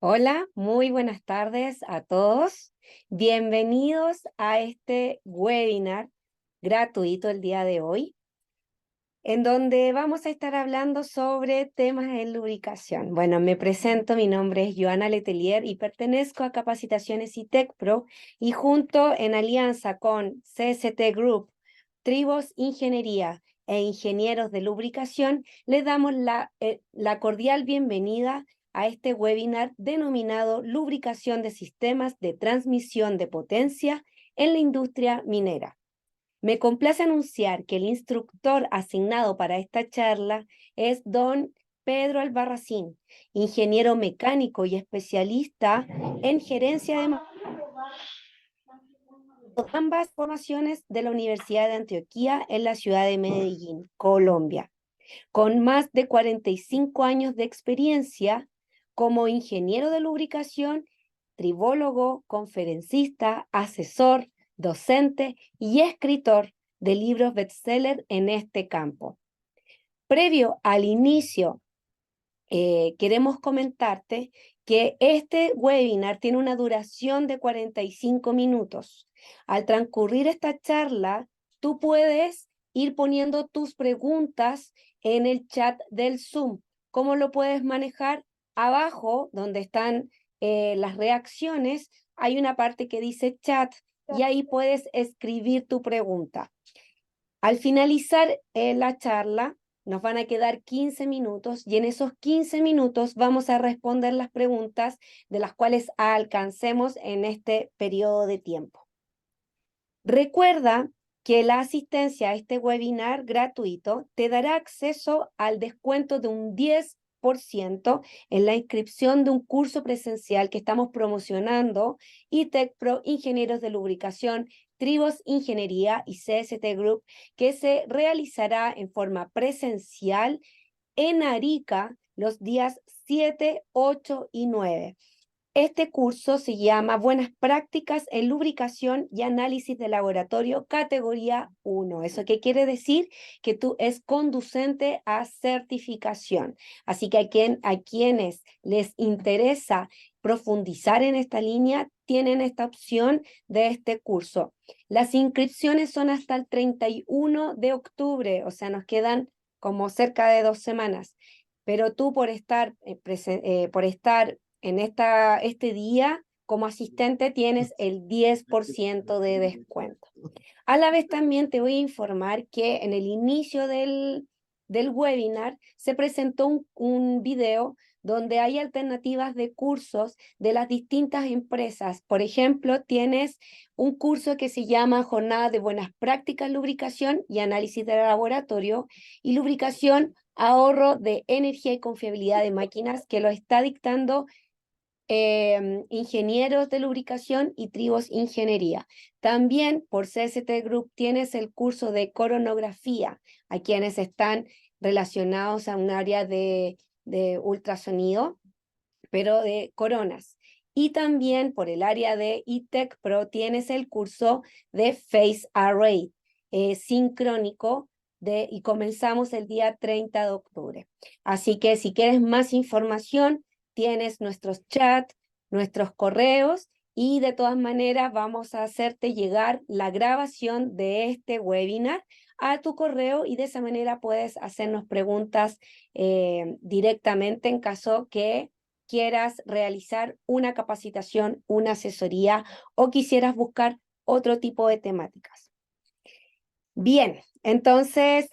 Hola, muy buenas tardes a todos. Bienvenidos a este webinar gratuito el día de hoy, en donde vamos a estar hablando sobre temas en lubricación. Bueno, me presento, mi nombre es Joana Letelier y pertenezco a Capacitaciones ITEC Pro y junto en alianza con CST Group, Tribos Ingeniería e Ingenieros de Lubricación, les damos la cordial bienvenida a este webinar denominado Lubricación de Sistemas de Transmisión de Potencia en la Industria Minera. Me complace anunciar que el instructor asignado para esta charla es don Pedro Albarracín, ingeniero mecánico y especialista en gerencia de ambas formaciones de la Universidad de Antioquia en la ciudad de Medellín, Colombia, con más de 45 años de experiencia como ingeniero de lubricación, tribólogo, conferencista, asesor, docente y escritor de libros bestseller en este campo. Previo al inicio, queremos comentarte que este webinar tiene una duración de 45 minutos. Al transcurrir esta charla, tú puedes ir poniendo tus preguntas en el chat del Zoom. ¿Cómo lo puedes manejar? Abajo, donde están las reacciones, hay una parte que dice chat y ahí puedes escribir tu pregunta. Al finalizar la charla, nos van a quedar 15 minutos y en esos 15 minutos vamos a responder las preguntas de las cuales alcancemos en este periodo de tiempo. Recuerda que la asistencia a este webinar gratuito te dará acceso al descuento de un 10% en la inscripción de un curso presencial que estamos promocionando, ITEC Pro Ingenieros de Lubricación, Tribos Ingeniería y CST Group, que se realizará en forma presencial en Arica los días 7, 8 y 9. Este curso se llama Buenas Prácticas en Lubricación y Análisis de Laboratorio, categoría 1. ¿Eso qué quiere decir? Que tú es conducente a certificación. Así que a quienes les interesa profundizar en esta línea, tienen esta opción de este curso. Las inscripciones son hasta el 31 de octubre, o sea, nos quedan como cerca de 2 semanas. Pero tú por estar en este día, como asistente, tienes el 10% de descuento. A la vez también te voy a informar que en el inicio del webinar se presentó un video donde hay alternativas de cursos de las distintas empresas. Por ejemplo, tienes un curso que se llama Jornada de Buenas Prácticas, Lubricación y Análisis de Laboratorio y Lubricación, Ahorro de Energía y Confiabilidad de Máquinas, que lo está dictando Ingenieros de Lubricación y Tribos Ingeniería. También por CST Group tienes el curso de coronografía, a quienes están relacionados a un área de ultrasonido, pero de coronas. Y también por el área de ITEC Pro tienes el curso de Phase Array sincrónico y comenzamos el día 30 de octubre. Así que si quieres más información, tienes nuestros chats, nuestros correos y de todas maneras vamos a hacerte llegar la grabación de este webinar a tu correo y de esa manera puedes hacernos preguntas directamente en caso que quieras realizar una capacitación, una asesoría o quisieras buscar otro tipo de temáticas. Bien, entonces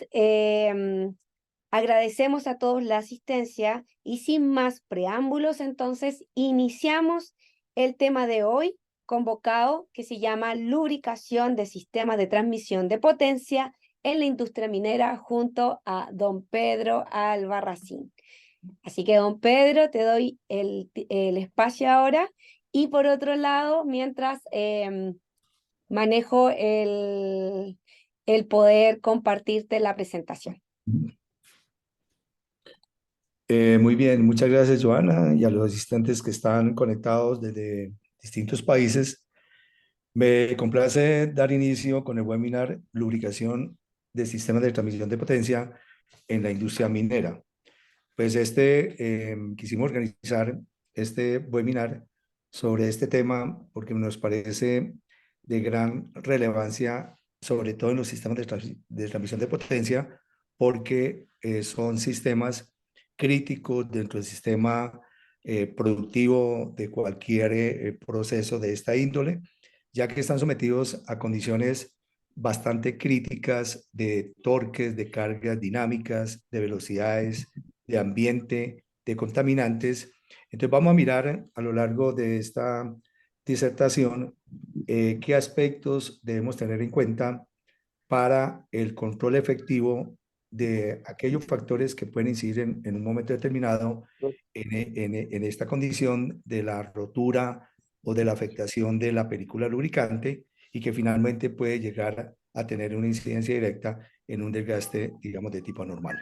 agradecemos a todos la asistencia y sin más preámbulos, entonces iniciamos el tema de hoy convocado que se llama Lubricación de Sistemas de Transmisión de Potencia en la Industria Minera junto a don Pedro Albarracín. Así que, don Pedro, te doy el espacio ahora. Y por otro lado, mientras manejo el poder compartirte la presentación. Muy bien, muchas gracias, Joana, y a los asistentes que están conectados desde distintos países. Me complace dar inicio con el webinar Lubricación de Sistemas de Transmisión de Potencia en la Industria Minera. Pues quisimos organizar este webinar sobre este tema porque nos parece de gran relevancia, sobre todo en los sistemas de transmisión de potencia, porque son sistemas críticos dentro del sistema productivo de cualquier proceso de esta índole, ya que están sometidos a condiciones bastante críticas de torques, de cargas dinámicas, de velocidades, de ambiente, de contaminantes. Entonces vamos a mirar a lo largo de esta disertación qué aspectos debemos tener en cuenta para el control efectivo de aquellos factores que pueden incidir en un momento determinado en esta condición de la rotura o de la afectación de la película lubricante y que finalmente puede llegar a tener una incidencia directa en un desgaste, digamos, de tipo anormal.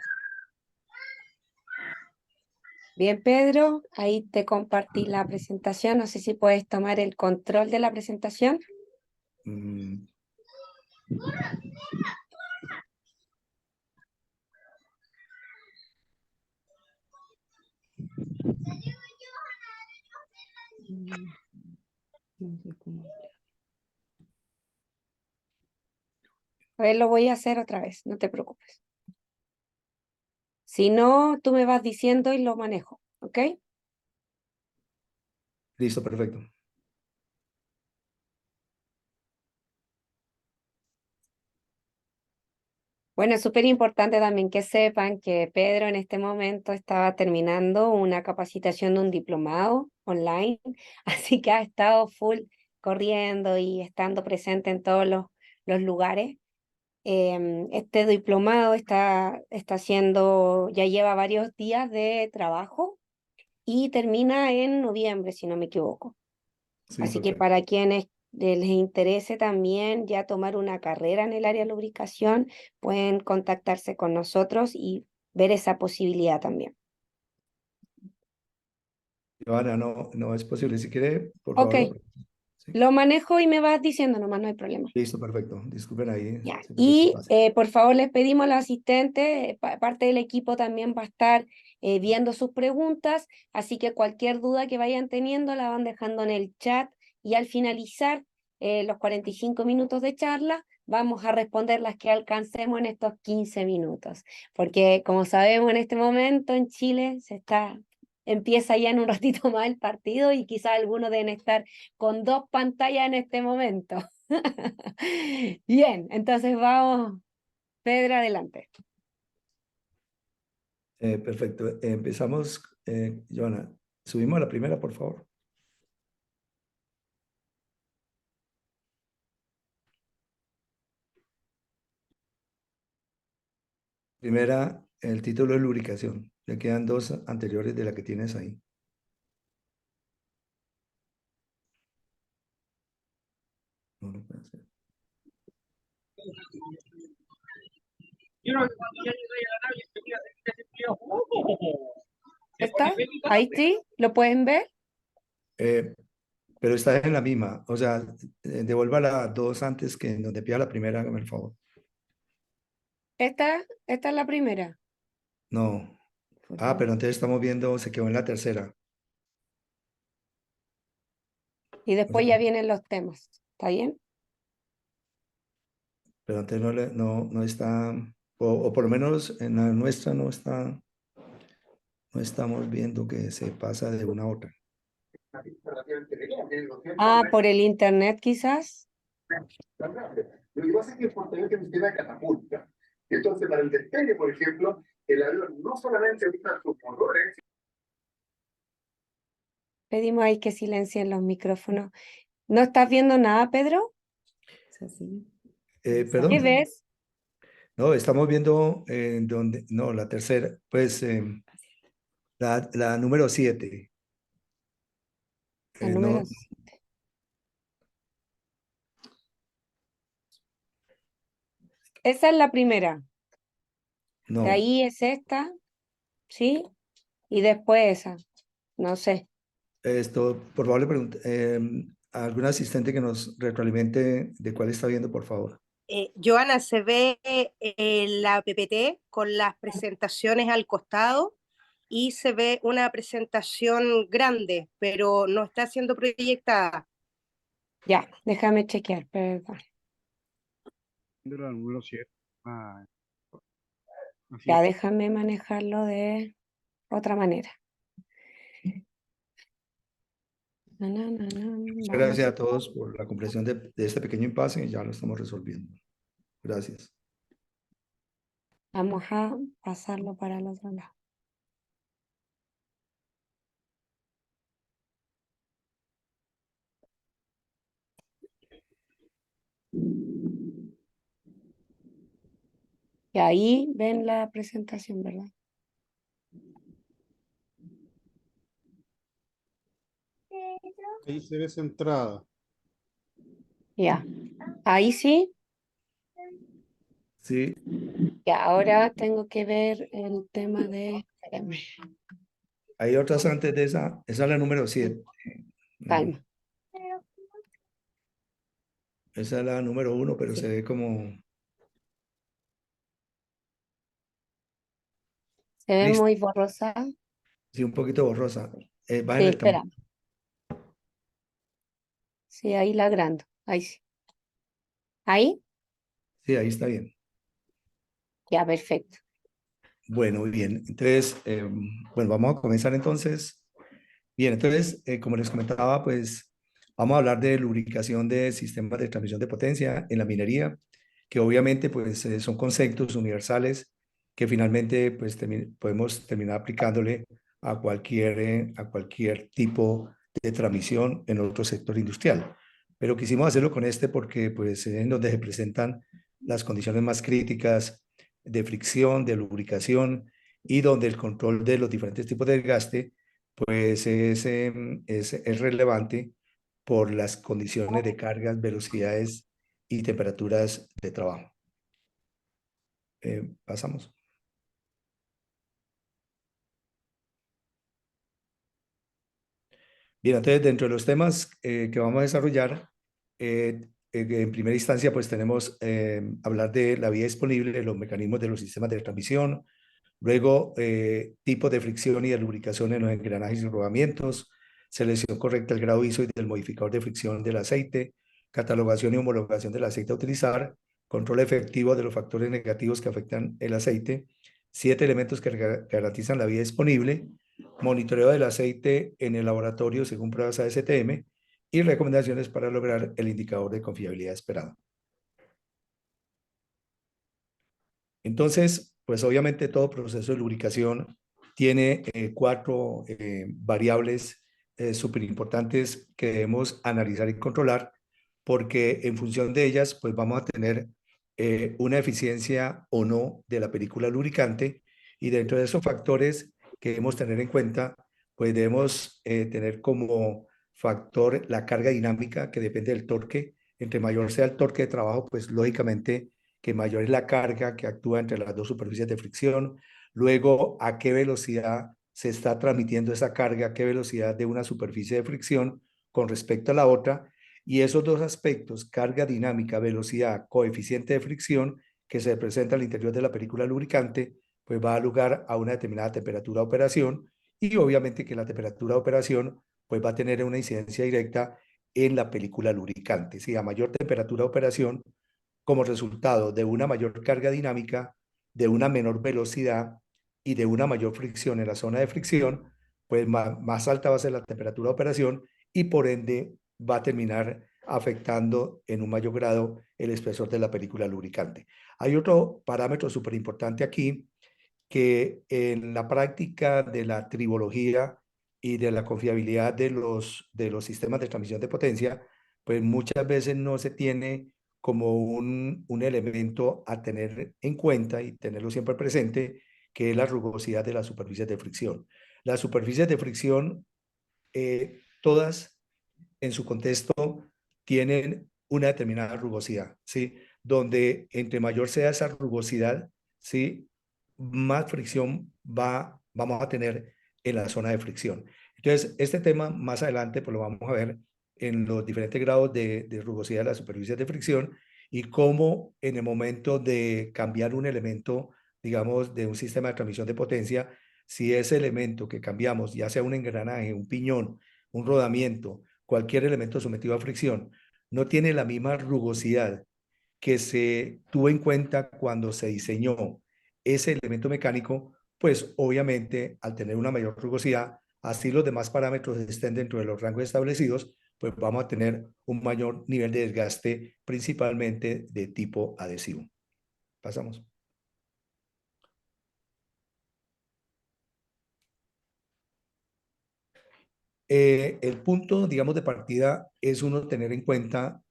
Bien, Pedro, ahí te compartí la presentación. No sé si puedes tomar el control de la presentación. Mm, A ver, lo voy a hacer otra vez, no te preocupes. Si no, tú me vas diciendo y lo manejo, ¿ok? listo, perfecto. Bueno, es súper importante también que sepan que Pedro en este momento estaba terminando una capacitación de un diplomado online, así que ha estado full corriendo y estando presente en todos los lugares. Este diplomado está haciendo, ya lleva varios días de trabajo y termina en noviembre, si no me equivoco. Sí, Así que perfecto. para quienes les interese también ya tomar una carrera en el área de lubricación, pueden contactarse con nosotros y ver esa posibilidad también. Joana, no, no es posible. Si quiere, por Ok, favor, sí. lo manejo y me vas diciendo nomás, no hay problema. Listo, perfecto. Disculpen ahí, Ya. siempre que esto Y pase. por favor les pedimos al asistente, parte del equipo también va a estar viendo sus preguntas, así que cualquier duda que vayan teniendo la van dejando en el chat y al finalizar los 45 minutos de charla vamos a responder las que alcancemos en estos 15 minutos, porque como sabemos en este momento en Chile empieza ya en un ratito más el partido y quizás algunos deben estar con dos pantallas en este momento. Bien, entonces vamos, Pedro, adelante. Perfecto. Empezamos, Joana. Subimos a la primera, por favor. Primera, el título es lubricación. Le quedan dos anteriores de la que tienes ahí. No lo puede hacer. ¿Está? Ahí sí, ¿lo pueden ver? Eh, pero está en la misma. O sea, devuelva las dos antes que en donde pida la primera, hágame el favor. Esta es la primera. No. Ah, pero entonces estamos viendo, se quedó en la tercera. Y O sea, después ya vienen los temas. ¿Está bien? pero antes no está, o por lo menos en la nuestra no está, no estamos viendo que se pasa de una a otra. Ah, por el internet quizás. Lo que pasa es que el portaaviones tiene un sistema de catapulta. Entonces, para el despegue, por ejemplo, el avión no solamente usa sus motores. Pedimos ahí que silencien los micrófonos. ¿No estás viendo nada, Pedro? ¿Qué Perdón, ves? no, estamos viendo donde, no, la tercera, pues la número 7. La número No, 7. Esa es la primera. De no, ahí es esta, ¿sí? Y después esa. No sé. esto, por favor, le pregunto a algún asistente que nos retroalimente de cuál está viendo, por favor. Joana, se ve la PPT con las presentaciones al costado y se ve una presentación grande, pero no está siendo proyectada. Ya, déjame chequear, perdón. De la número 7. Así Ya, es. déjame manejarlo de otra manera. Muchas Vamos. gracias a todos por la comprensión de este pequeño impasse, ya lo estamos resolviendo. Gracias. Vamos a pasarlo para el otro lado. Y ahí ven la presentación, ¿verdad? Ahí se ve centrada. Ya. Ahí sí. Sí, Ya, ahora tengo que ver el tema de... Espérame, hay otras antes de esa es la número 7. calma. Esa es la número 1, pero Sí. se ve como... Se ve Listo. muy borrosa. Sí, un poquito borrosa. Bajen Sí, el tamaño. espera. Sí, ahí la agrando. Ahí sí. Ahí. Sí, ahí está bien. Ya, perfecto. Bueno, muy bien. Entonces, bueno, vamos a comenzar entonces. Bien, entonces, como les comentaba, pues vamos a hablar de lubricación de sistemas de transmisión de potencia en la minería, que obviamente pues son conceptos universales que finalmente pues podemos terminar aplicándole a cualquier tipo de transmisión en otro sector industrial. Pero quisimos hacerlo con este porque pues es en donde se presentan las condiciones más críticas de fricción, de lubricación y donde el control de los diferentes tipos de desgaste pues es relevante por las condiciones de cargas, velocidades y temperaturas de trabajo. Pasamos. Bien, entonces dentro de los temas que vamos a desarrollar, en primera instancia pues tenemos hablar de la vía disponible, los mecanismos de los sistemas de transmisión, luego tipos de fricción y de lubricación en los engranajes y rodamientos, selección correcta del grado ISO y del modificador de fricción del aceite, catalogación y homologación del aceite a utilizar, control efectivo de los factores negativos que afectan el aceite, 7 elementos que garantizan la vía disponible, monitoreo del aceite en el laboratorio según pruebas ASTM y recomendaciones para lograr el indicador de confiabilidad esperado. Entonces, pues obviamente todo proceso de lubricación tiene 4 variables súper importantes que debemos analizar y controlar, porque en función de ellas, pues vamos a tener una eficiencia o no de la película lubricante, y dentro de esos factores que debemos tener en cuenta, pues debemos tener como factor la carga dinámica, que depende del torque. Entre mayor sea el torque de trabajo, pues lógicamente que mayor es la carga que actúa entre las dos superficies de fricción. Luego, a qué velocidad se está transmitiendo esa carga, a qué velocidad de una superficie de fricción con respecto a la otra. Y esos dos aspectos, carga dinámica, velocidad, coeficiente de fricción, que se presenta al interior de la película lubricante, pues va a dar lugar a una determinada temperatura de operación, y obviamente que la temperatura de operación pues va a tener una incidencia directa en la película lubricante. Si a mayor temperatura de operación, como resultado de una mayor carga dinámica, de una menor velocidad y de una mayor fricción en la zona de fricción, pues más alta va a ser la temperatura de operación y por ende va a terminar afectando en un mayor grado el espesor de la película lubricante. Hay otro parámetro súper importante aquí, que en la práctica de la tribología y de la confiabilidad de los sistemas de transmisión de potencia, pues muchas veces no se tiene como un elemento a tener en cuenta y tenerlo siempre presente, que es la rugosidad de las superficies de fricción. Las superficies de fricción, todas en su contexto, tienen una determinada rugosidad, ¿sí? Donde entre mayor sea esa rugosidad, ¿sí? Más fricción vamos a tener en la zona de fricción. Entonces, este tema más adelante pues lo vamos a ver en los diferentes grados de rugosidad de las superficies de fricción, y cómo en el momento de cambiar un elemento, digamos, de un sistema de transmisión de potencia, si ese elemento que cambiamos, ya sea un engranaje, un piñón, un rodamiento, cualquier elemento sometido a fricción, no tiene la misma rugosidad que se tuvo en cuenta cuando se diseñó ese elemento mecánico, pues obviamente al tener una mayor rugosidad, así los demás parámetros estén dentro de los rangos establecidos, pues vamos a tener un mayor nivel de desgaste, principalmente de tipo adhesivo. Pasamos. El punto, digamos, de partida es uno tener en cuenta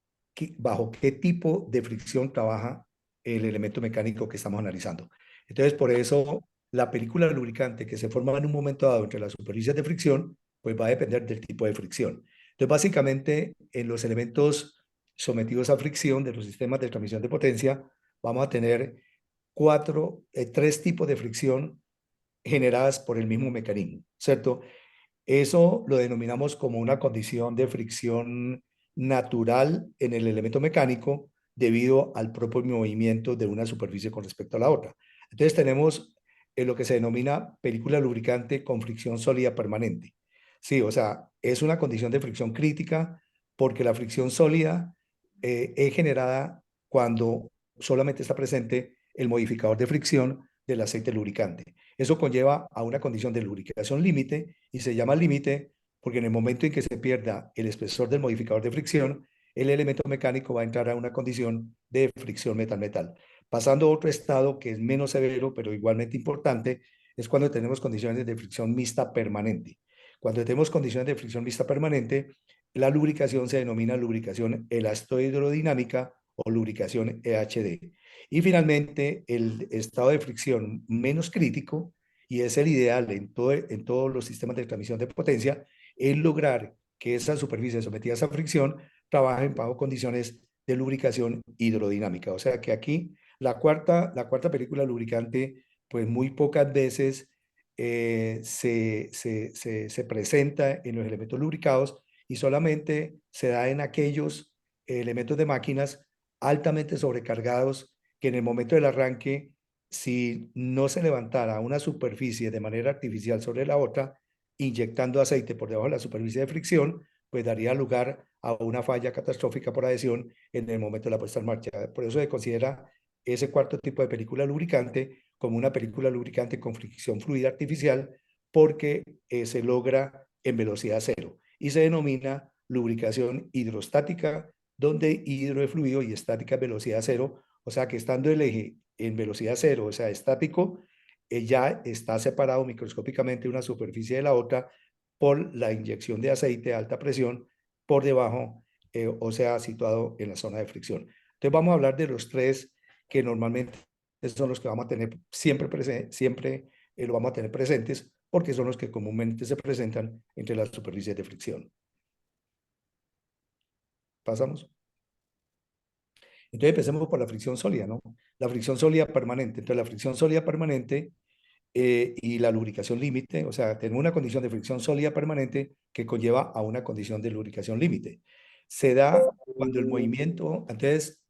bajo qué tipo de fricción trabaja el elemento mecánico que estamos analizando. Entonces, por eso la película lubricante que se forma en un momento dado entre las superficies de fricción, pues va a depender del tipo de fricción. Entonces, básicamente, en los elementos sometidos a fricción de los sistemas de transmisión de potencia, vamos a tener tres tipos de fricción generadas por el mismo mecanismo, ¿cierto? Eso lo denominamos como una condición de fricción natural en el elemento mecánico debido al propio movimiento de una superficie con respecto a la otra. Entonces tenemos lo que se denomina película lubricante con fricción sólida permanente. Sí, o sea, es una condición de fricción crítica porque la fricción sólida es generada cuando solamente está presente el modificador de fricción del aceite lubricante. Eso conlleva a una condición de lubricación límite y se llama límite porque en el momento en que se pierda el espesor del modificador de fricción, el elemento mecánico va a entrar a una condición de fricción metal-metal. Pasando a otro estado que es menos severo, pero igualmente importante, es cuando tenemos condiciones de fricción mixta permanente. Cuando tenemos condiciones de fricción mixta permanente, la lubricación se denomina lubricación elastohidrodinámica o lubricación EHD. Y finalmente, el estado de fricción menos crítico, y es el ideal en todos los sistemas de transmisión de potencia, es lograr que esas superficies sometidas a fricción trabajen bajo condiciones de lubricación hidrodinámica. O sea que aquí la cuarta película lubricante, pues muy pocas veces se presenta en los elementos lubricados y solamente se da en aquellos elementos de máquinas altamente sobrecargados que en el momento del arranque, si no se levantara una superficie de manera artificial sobre la otra, inyectando aceite por debajo de la superficie de fricción, pues daría lugar a una falla catastrófica por adhesión en el momento de la puesta en marcha. Por eso se considera ese cuarto tipo de película lubricante como una película lubricante con fricción fluida artificial porque se logra en velocidad cero y se denomina lubricación hidrostática, donde hidro es fluido y estática es velocidad cero, o sea que estando el eje en velocidad cero, o sea, estático, ya está separado microscópicamente una superficie de la otra por la inyección de aceite a alta presión por debajo, o sea, situado en la zona de fricción. Entonces vamos a hablar de los tres que normalmente son los que vamos a tener siempre lo vamos a tener presentes porque son los que comúnmente se presentan entre las superficies de fricción. Pasamos. Entonces empecemos por la fricción sólida, ¿no? La fricción sólida permanente. Entonces la fricción sólida permanente y la lubricación límite, o sea, tenemos una condición de fricción sólida permanente que conlleva a una condición de lubricación límite. Se da cuando el movimiento, entonces,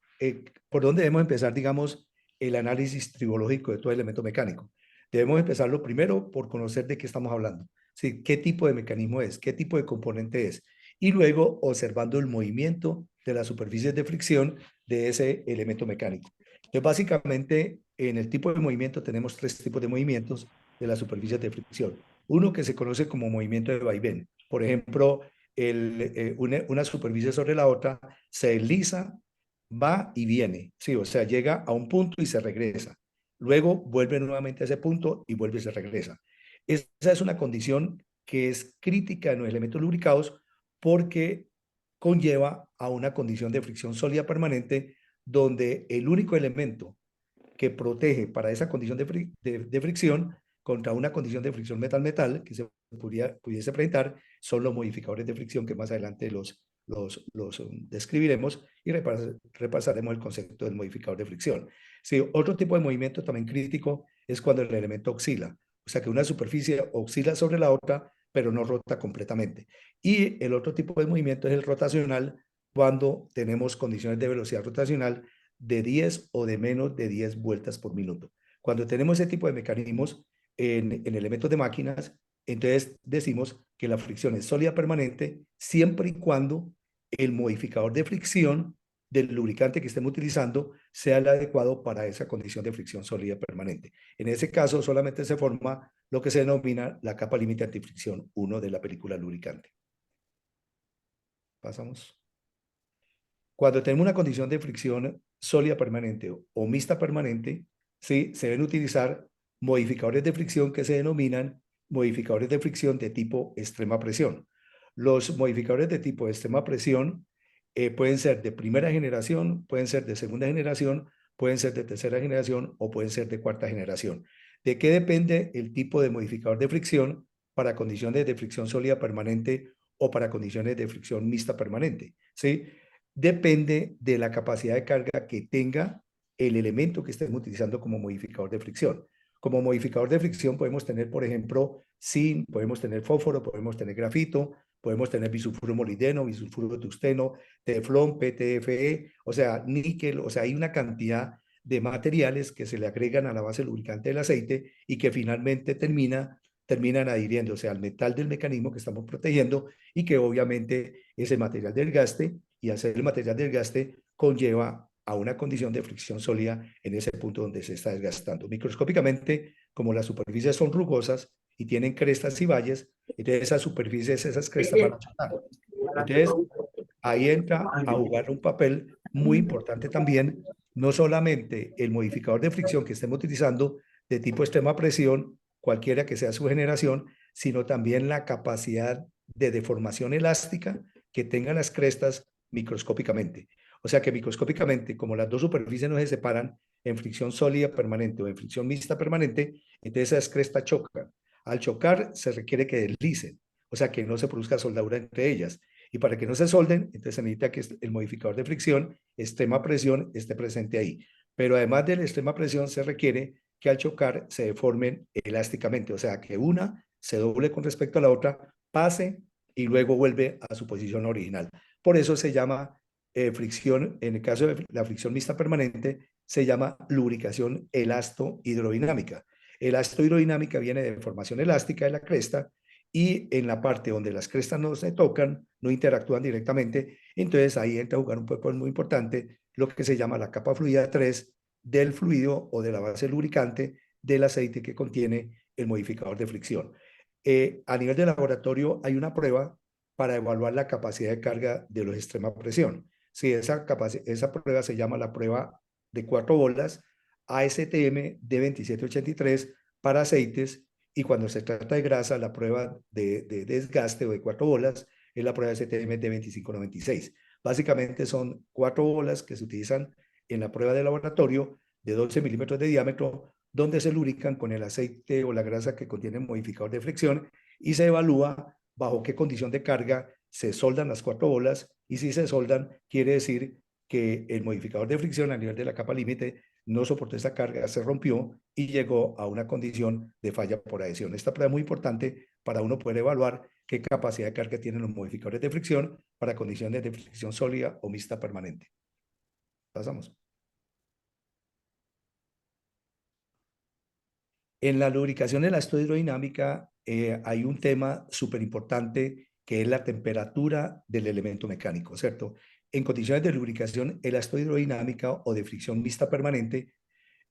¿por dónde debemos empezar, digamos, el análisis tribológico de todo elemento mecánico? Debemos empezarlo primero por conocer de qué estamos hablando, ¿sí? ¿Qué tipo de mecanismo es? ¿Qué tipo de componente es? Y luego observando el movimiento de las superficies de fricción de ese elemento mecánico. Entonces, básicamente, en el tipo de movimiento tenemos tres tipos de movimientos de las superficies de fricción. Uno que se conoce como movimiento de vaivén. Por ejemplo, una superficie sobre la otra se desliza, va y viene. Sí, o sea, llega a un punto y se regresa. Luego vuelve nuevamente a ese punto y vuelve y se regresa. Esa es una condición que es crítica en los elementos lubricados porque conlleva a una condición de fricción sólida permanente donde el único elemento que protege para esa condición de fricción contra una condición de fricción metal-metal que se pudiese presentar son los modificadores de fricción que más adelante los describiremos y repasaremos el concepto del modificador de fricción. Sí, otro tipo de movimiento también crítico es cuando el elemento oscila, o sea que una superficie oscila sobre la otra, pero no rota completamente. Y el otro tipo de movimiento es el rotacional, cuando tenemos condiciones de velocidad rotacional de 10 o de menos de 10 vueltas por minuto. Cuando tenemos ese tipo de mecanismos, en elementos de máquinas, entonces decimos que la fricción es sólida permanente siempre y cuando el modificador de fricción del lubricante que estemos utilizando sea el adecuado para esa condición de fricción sólida permanente. En ese caso solamente se forma lo que se denomina la capa límite antifricción 1 de la película lubricante. Pasamos. Cuando tenemos una condición de fricción sólida permanente o mixta permanente, ¿sí? Se deben utilizar modificadores de fricción que se denominan modificadores de fricción de tipo extrema presión. Los modificadores de tipo extrema presión pueden ser de primera generación, pueden ser de segunda generación, pueden ser de tercera generación o pueden ser de cuarta generación. ¿De qué depende el tipo de modificador de fricción para condiciones de fricción sólida permanente o para condiciones de fricción mixta permanente? ¿Sí? Depende de la capacidad de carga que tenga el elemento que estemos utilizando como modificador de fricción. Como modificador de fricción podemos tener, por ejemplo, zinc, podemos tener fósforo, podemos tener grafito, podemos tener bisulfuro molibdeno, bisulfuro tungsteno, teflón, PTFE, o sea, níquel, o sea, hay una cantidad de materiales que se le agregan a la base lubricante del aceite y que finalmente terminan adhiriéndose al metal del mecanismo que estamos protegiendo y que obviamente ese material del desgaste y hacer el material del desgaste conlleva a una condición de fricción sólida en ese punto donde se está desgastando. Microscópicamente, como las superficies son rugosas y tienen crestas y valles, entonces esas superficies, esas crestas van a chocar. Entonces, ahí entra a jugar un papel muy importante también, no solamente el modificador de fricción que estemos utilizando de tipo extrema presión, cualquiera que sea su generación, sino también la capacidad de deformación elástica que tengan las crestas microscópicamente. O sea que microscópicamente, como las dos superficies no se separan en fricción sólida permanente o en fricción mixta permanente, entonces esas crestas chocan. Al chocar se requiere que deslicen, o sea que no se produzca soldadura entre ellas. Y para que no se solden, entonces se necesita que el modificador de fricción, extrema presión, esté presente ahí. Pero además de la extrema presión, se requiere que al chocar se deformen elásticamente, o sea, que una se doble con respecto a la otra, pase y luego vuelve a su posición original. Por eso se llama fricción, en el caso de la fricción mixta permanente, se llama lubricación elasto-hidrodinámica. Elasto-hidrodinámica viene de formación elástica de la cresta y en la parte donde las crestas no se tocan, no interactúan directamente, entonces ahí entra a jugar un papel muy importante lo que se llama la capa fluida 3 del fluido o de la base lubricante del aceite que contiene el modificador de fricción. A nivel de laboratorio hay una prueba para evaluar la capacidad de carga de los extrema presión. Sí, esa prueba se llama la prueba de 4 bolas ASTM D2783 para aceites, y cuando se trata de grasa, la prueba de desgaste o de 4 bolas es la prueba STM D2596. Básicamente son 4 bolas que se utilizan en la prueba de laboratorio de 12 milímetros de diámetro, donde se lubrican con el aceite o la grasa que contiene el modificador de fricción y se evalúa bajo qué condición de carga se soldan las 4 bolas, y si se soldan, quiere decir que el modificador de fricción a nivel de la capa límite no soportó esa carga, se rompió y llegó a una condición de falla por adhesión. Esta prueba es muy importante para uno poder evaluar qué capacidad de carga tienen los modificadores de fricción para condiciones de fricción sólida o mixta permanente. Pasamos. En la lubricación elastohidrodinámica hay un tema súper importante que es la temperatura del elemento mecánico, ¿cierto? En condiciones de lubricación elastohidrodinámica o de fricción mixta permanente,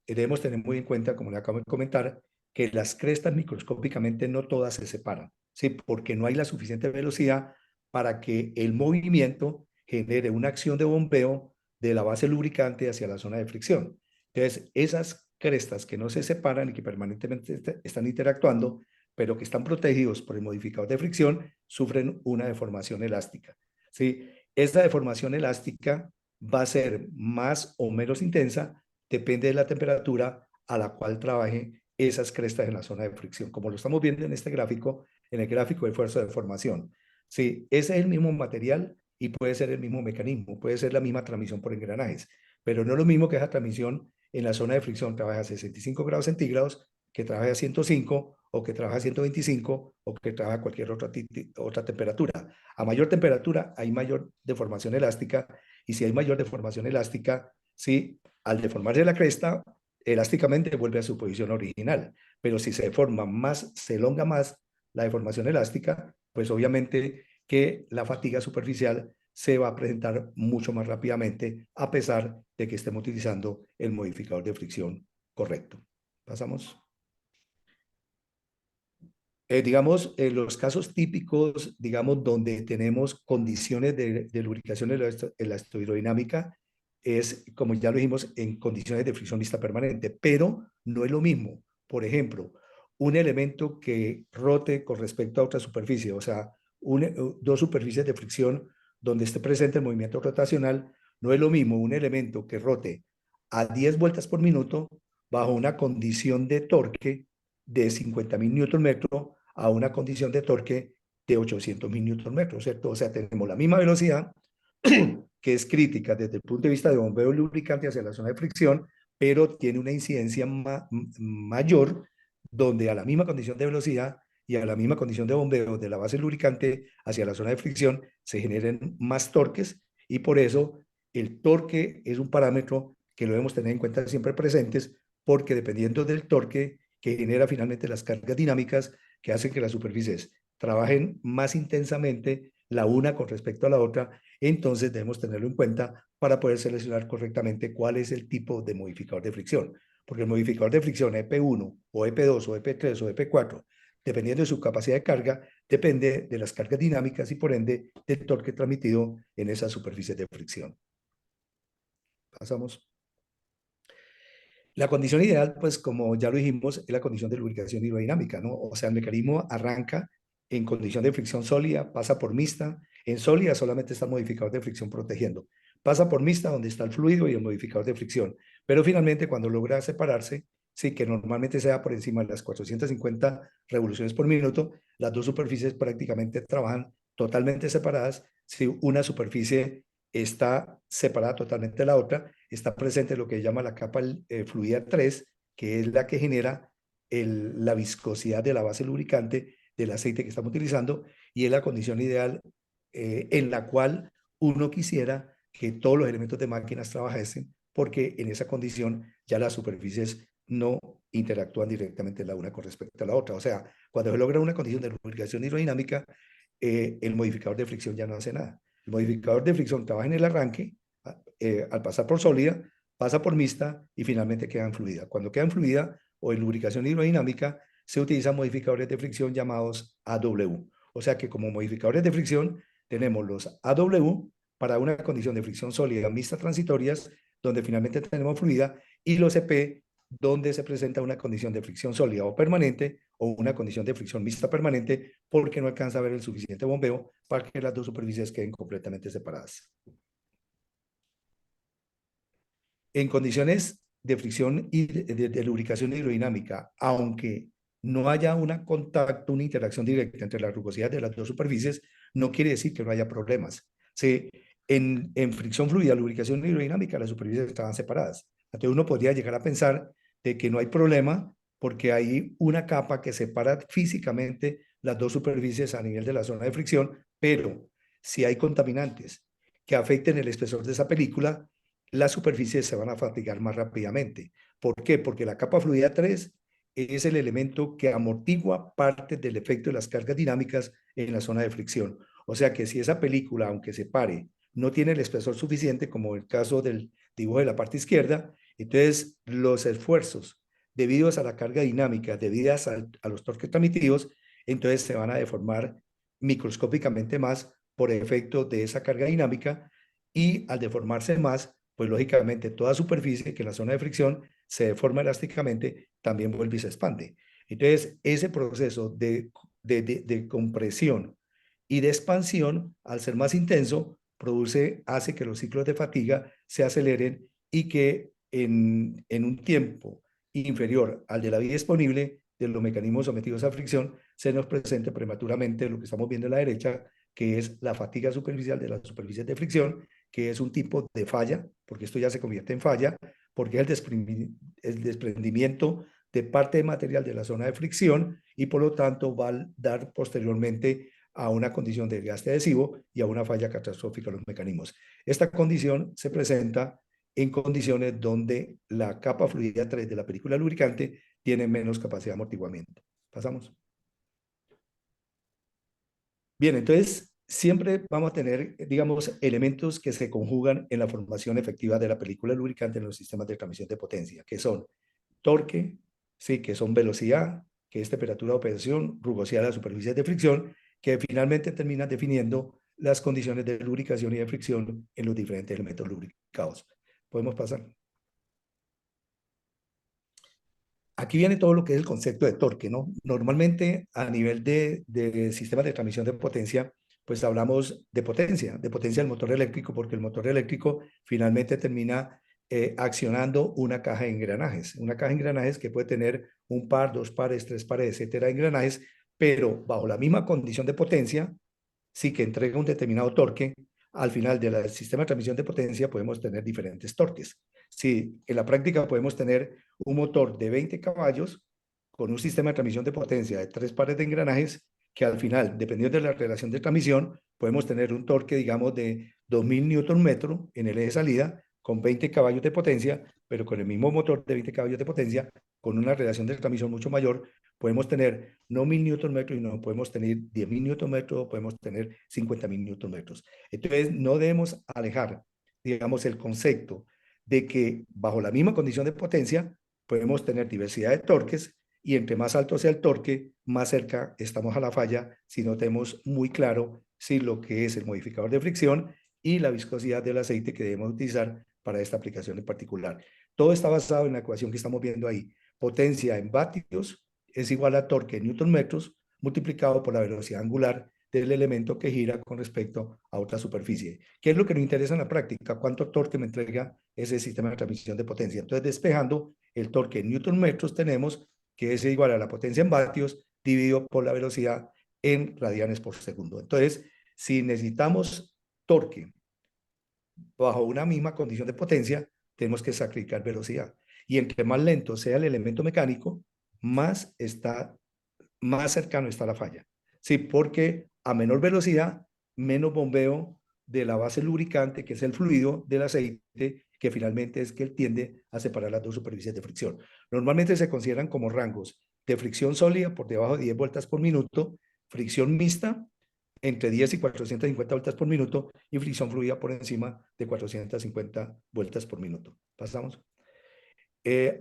debemos tener muy en cuenta, como le acabo de comentar, que las crestas microscópicamente no todas se separan, ¿sí? Porque no hay la suficiente velocidad para que el movimiento genere una acción de bombeo de la base lubricante hacia la zona de fricción. Entonces, esas crestas que no se separan y que permanentemente están interactuando, pero que están protegidos por el modificador de fricción, sufren una deformación elástica, ¿sí? Esta deformación elástica va a ser más o menos intensa, depende de la temperatura a la cual trabaje esas crestas en la zona de fricción, como lo estamos viendo en este gráfico, en el gráfico de fuerza de deformación. Sí, ese es el mismo material y puede ser el mismo mecanismo, puede ser la misma transmisión por engranajes, pero no es lo mismo que esa transmisión en la zona de fricción trabaja a 65 grados centígrados, que trabaja a 105 o que trabaja a 125 o que trabaja a cualquier otra temperatura. A mayor temperatura hay mayor deformación elástica, y si hay mayor deformación elástica, sí, al deformarse la cresta, elásticamente vuelve a su posición original, pero si se deforma más, se elonga más la deformación elástica, pues obviamente que la fatiga superficial se va a presentar mucho más rápidamente a pesar de que estemos utilizando el modificador de fricción correcto. Pasamos. Digamos, en los casos típicos, digamos, donde tenemos condiciones de lubricación elastohidrodinámica, es, como ya lo dijimos, en condiciones de fricción mixta permanente, pero no es lo mismo. Por ejemplo, un elemento que rote con respecto a otra superficie, o sea, dos superficies de fricción donde esté presente el movimiento rotacional, no es lo mismo un elemento que rote a 10 vueltas por minuto bajo una condición de torque de 50.000 Nm a una condición de torque de 800.000 Nm, ¿cierto? O sea, tenemos la misma velocidad, que es crítica desde el punto de vista de bombeo lubricante hacia la zona de fricción, pero tiene una incidencia mayor, donde a la misma condición de velocidad y a la misma condición de bombeo de la base lubricante hacia la zona de fricción se generen más torques, y por eso el torque es un parámetro que lo debemos tener en cuenta siempre presentes, porque dependiendo del torque que genera finalmente las cargas dinámicas que hacen que las superficies trabajen más intensamente la una con respecto a la otra, entonces debemos tenerlo en cuenta para poder seleccionar correctamente cuál es el tipo de modificador de fricción. Porque el modificador de fricción EP1 o EP2 o EP3 o EP4, dependiendo de su capacidad de carga, depende de las cargas dinámicas y por ende del torque transmitido en esas superficies de fricción. Pasamos. La condición ideal, pues como ya lo dijimos, es la condición de lubricación hidrodinámica, ¿no? O sea, el mecanismo arranca en condición de fricción sólida, pasa por mixta. En sólida solamente está el modificador de fricción protegiendo. Pasa por mixta donde está el fluido y el modificador de fricción. Pero finalmente cuando logra separarse, sí, que normalmente se da por encima de las 450 revoluciones por minuto, las dos superficies prácticamente trabajan totalmente separadas. Si una superficie está separada totalmente de la otra, está presente lo que se llama la capa fluida 3, que es la que genera la viscosidad de la base lubricante del aceite que estamos utilizando, y es la condición ideal en la cual uno quisiera que todos los elementos de máquinas trabajasen, porque en esa condición ya las superficies no interactúan directamente la una con respecto a la otra. O sea, cuando se logra una condición de lubricación hidrodinámica, el modificador de fricción ya no hace nada. El modificador de fricción trabaja en el arranque, al pasar por sólida, pasa por mixta y finalmente queda en fluida. Cuando queda en fluida o en lubricación hidrodinámica, se utilizan modificadores de fricción llamados AW. O sea que como modificadores de fricción tenemos los AW para una condición de fricción sólida mixta transitorias, donde finalmente tenemos fluida, y los EP, donde se presenta una condición de fricción sólida o permanente o una condición de fricción mixta permanente, porque no alcanza a ver el suficiente bombeo para que las dos superficies queden completamente separadas. En condiciones de fricción y de lubricación hidrodinámica, aunque no haya un contacto, una interacción directa entre la rugosidad de las dos superficies, no quiere decir que no haya problemas. En fricción fluida, lubricación hidrodinámica, las superficies estaban separadas. Entonces uno podría llegar a pensar de que no hay problema porque hay una capa que separa físicamente las dos superficies a nivel de la zona de fricción, pero si hay contaminantes que afecten el espesor de esa película, las superficies se van a fatigar más rápidamente. ¿Por qué? Porque la capa fluida 3 es el elemento que amortigua parte del efecto de las cargas dinámicas en la zona de fricción. O sea que si esa película, aunque se pare, no tiene el espesor suficiente, como el caso del dibujo de la parte izquierda, entonces los esfuerzos debidos a la carga dinámica, debidas a los torques transmitidos, entonces se van a deformar microscópicamente más por efecto de esa carga dinámica, y al deformarse más, pues lógicamente toda superficie que en la zona de fricción se deforma elásticamente también vuelve y se expande. Entonces, ese proceso de compresión y de expansión, al ser más intenso, hace que los ciclos de fatiga se aceleren y que en un tiempo inferior al de la vida disponible de los mecanismos sometidos a fricción, se nos presente prematuramente lo que estamos viendo a la derecha, que es la fatiga superficial de las superficies de fricción, que es un tipo de falla, porque esto ya se convierte en falla, porque es el desprendimiento de parte de material de la zona de fricción, y por lo tanto va a dar posteriormente a una condición de desgaste adhesivo y a una falla catastrófica de los mecanismos. Esta condición se presenta en condiciones donde la capa fluida 3 de la película lubricante tiene menos capacidad de amortiguamiento. Pasamos. Bien, entonces siempre vamos a tener, digamos, elementos que se conjugan en la formación efectiva de la película lubricante en los sistemas de transmisión de potencia, que son torque, sí, que son velocidad, que es temperatura de operación, rugosidad de las superficies de fricción, que finalmente terminan definiendo las condiciones de lubricación y de fricción en los diferentes elementos lubricados. Podemos pasar. Aquí viene todo lo que es el concepto de torque, ¿no? Normalmente a nivel de sistemas de transmisión de potencia, pues hablamos de potencia del motor eléctrico, porque el motor eléctrico finalmente termina accionando una caja de engranajes que puede tener un par, dos pares, tres pares, etcétera, de engranajes, pero bajo la misma condición de potencia, sí que entrega un determinado torque. Al final del sistema de transmisión de potencia podemos tener diferentes torques. Sí, en la práctica podemos tener un motor de 20 caballos con un sistema de transmisión de potencia de 3 pares de engranajes que al final, dependiendo de la relación de transmisión, podemos tener un torque, digamos, de 2000 Nm en el eje de salida con 20 caballos de potencia, pero con el mismo motor de 20 caballos de potencia, con una relación de transmisión mucho mayor, podemos tener no 1000 Nm, sino podemos tener 10.000 Nm, podemos tener 50.000 Nm. Entonces, no debemos alejar, digamos, el concepto de que bajo la misma condición de potencia podemos tener diversidad de torques y entre más alto sea el torque, más cerca estamos a la falla si no tenemos muy claro si lo que es el modificador de fricción y la viscosidad del aceite que debemos utilizar para esta aplicación en particular. Todo está basado en la ecuación que estamos viendo ahí. Potencia en vatios es igual a torque en newton metros multiplicado por la velocidad angular del elemento que gira con respecto a otra superficie. ¿Qué es lo que nos interesa en la práctica? ¿Cuánto torque me entrega ese sistema de transmisión de potencia? Entonces, despejando el torque en newton metros, tenemos que es igual a la potencia en vatios dividido por la velocidad en radianes por segundo. Entonces, si necesitamos torque bajo una misma condición de potencia, tenemos que sacrificar velocidad. Y entre más lento sea el elemento mecánico, más cercano está la falla. Sí, porque a menor velocidad, menos bombeo de la base lubricante, que es el fluido del aceite, que finalmente es que él tiende a separar las dos superficies de fricción. Normalmente se consideran como rangos de fricción sólida por debajo de 10 vueltas por minuto, fricción mixta entre 10 y 450 vueltas por minuto y fricción fluida por encima de 450 vueltas por minuto. Pasamos.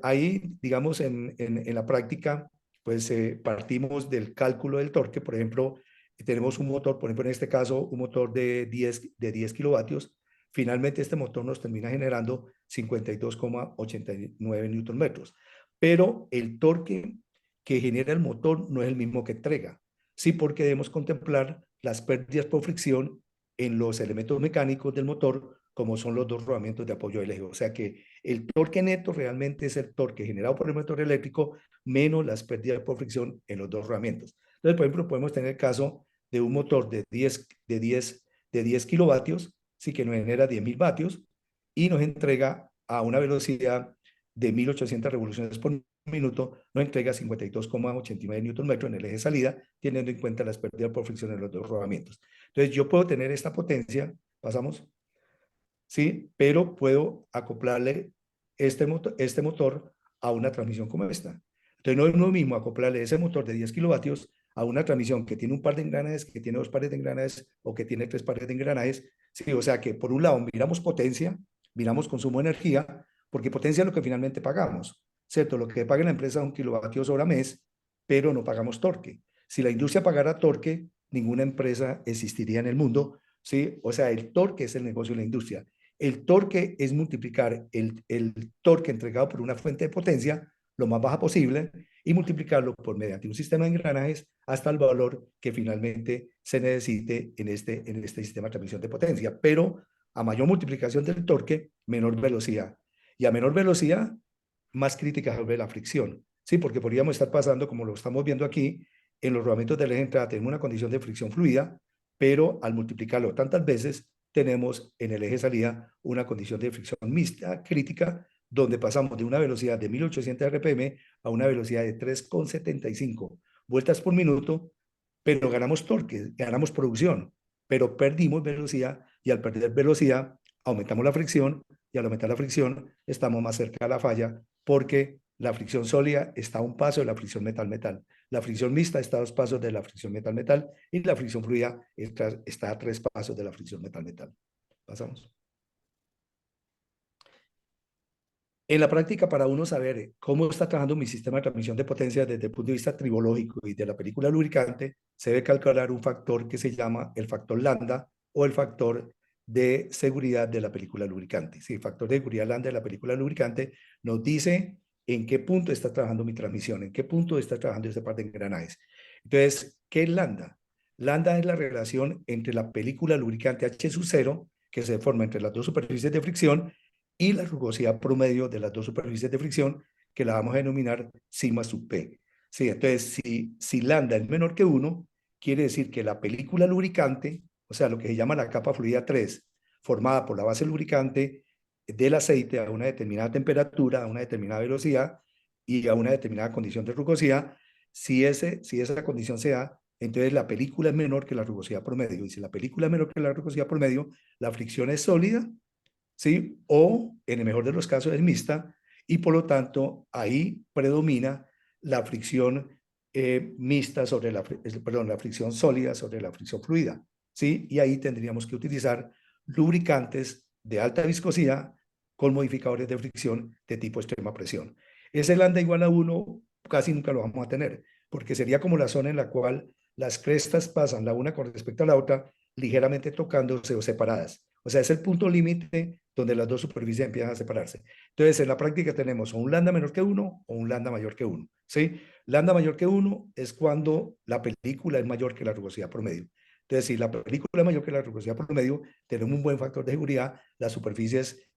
Ahí, digamos, en la práctica, pues partimos del cálculo del torque. Por ejemplo, tenemos un motor, por ejemplo, en este caso, un motor de 10 kilovatios. Finalmente, este motor nos termina generando 52,89 newton metros. Pero el torque que genera el motor no es el mismo que entrega. Sí, porque debemos contemplar las pérdidas por fricción en los elementos mecánicos del motor, como son los dos rodamientos de apoyo del eje. O sea que el torque neto realmente es el torque generado por el motor eléctrico menos las pérdidas por fricción en los dos rodamientos. Entonces, por ejemplo, podemos tener el caso de un motor de 10 kilovatios, sí que nos genera 10.000 vatios y nos entrega a una velocidad de 1.800 revoluciones por minuto, nos entrega 52,89 newton metro en el eje de salida, teniendo en cuenta las pérdidas por fricción en los dos rodamientos. Entonces, yo puedo tener esta potencia, pasamos, ¿sí? Pero puedo acoplarle este motor a una transmisión como esta. Entonces, no es lo mismo acoplarle ese motor de 10 kilovatios a una transmisión que tiene un par de engranajes, que tiene dos pares de engranajes o que tiene tres pares de engranajes. Sí, o sea que por un lado miramos potencia, miramos consumo de energía, porque potencia es lo que finalmente pagamos, ¿cierto? Lo que paga la empresa es 1 kilovatio hora mes, pero no pagamos torque. Si la industria pagara torque, ninguna empresa existiría en el mundo, ¿sí? O sea, el torque es el negocio de la industria. El torque es multiplicar el torque entregado por una fuente de potencia lo más baja posible y multiplicarlo por mediante un sistema de engranajes hasta el valor que finalmente se necesite en este sistema de transmisión de potencia. Pero a mayor multiplicación del torque, menor velocidad. Y a menor velocidad, más crítica sobre la fricción. Sí, porque podríamos estar pasando, como lo estamos viendo aquí, en los rodamientos del eje de entrada tenemos una condición de fricción fluida, pero al multiplicarlo tantas veces, tenemos en el eje de salida una condición de fricción mixta crítica, donde pasamos de una velocidad de 1.800 RPM a una velocidad de 3,75 vueltas por minuto, pero ganamos torque, ganamos producción, pero perdimos velocidad y al perder velocidad aumentamos la fricción, y al aumentar la fricción estamos más cerca de la falla porque la fricción sólida está a un paso de la fricción metal-metal. La fricción mixta está a 2 pasos de la fricción metal-metal y la fricción fluida está a 3 pasos de la fricción metal-metal. Pasamos. En la práctica, para uno saber cómo está trabajando mi sistema de transmisión de potencia desde el punto de vista tribológico y de la película lubricante, se debe calcular un factor que se llama el factor lambda o el factor de seguridad de la película lubricante. Sí, el factor de seguridad lambda de la película lubricante nos dice en qué punto está trabajando mi transmisión, en qué punto está trabajando esta parte de engranajes. Entonces, ¿qué es lambda? Lambda es la relación entre la película lubricante H sub 0, que se forma entre las dos superficies de fricción, y la rugosidad promedio de las dos superficies de fricción, que la vamos a denominar sigma sub P. Sí, entonces, si lambda es menor que 1, quiere decir que la película lubricante, o sea, lo que se llama la capa fluida 3, formada por la base lubricante del aceite a una determinada temperatura, a una determinada velocidad y a una determinada condición de rugosidad, si esa condición se da, entonces la película es menor que la rugosidad promedio. Y si la película es menor que la rugosidad promedio, la fricción es sólida, ¿sí? O, en el mejor de los casos, es mixta, y por lo tanto, ahí predomina la fricción mixta sobre la fricción sólida sobre la fricción fluida, ¿sí? Y ahí tendríamos que utilizar lubricantes de alta viscosidad con modificadores de fricción de tipo extrema presión. Ese lambda igual a 1 casi nunca lo vamos a tener, porque sería como la zona en la cual las crestas pasan la una con respecto a la otra, ligeramente tocándose o separadas. O sea, es el punto límite donde las dos superficies empiezan a separarse. Entonces, en la práctica tenemos o un lambda menor que 1 o un lambda mayor que 1. ¿Sí? Lambda mayor que 1 es cuando la película es mayor que la rugosidad promedio. Entonces, si la película es mayor que la rugosidad promedio, tenemos un buen factor de seguridad, las superficies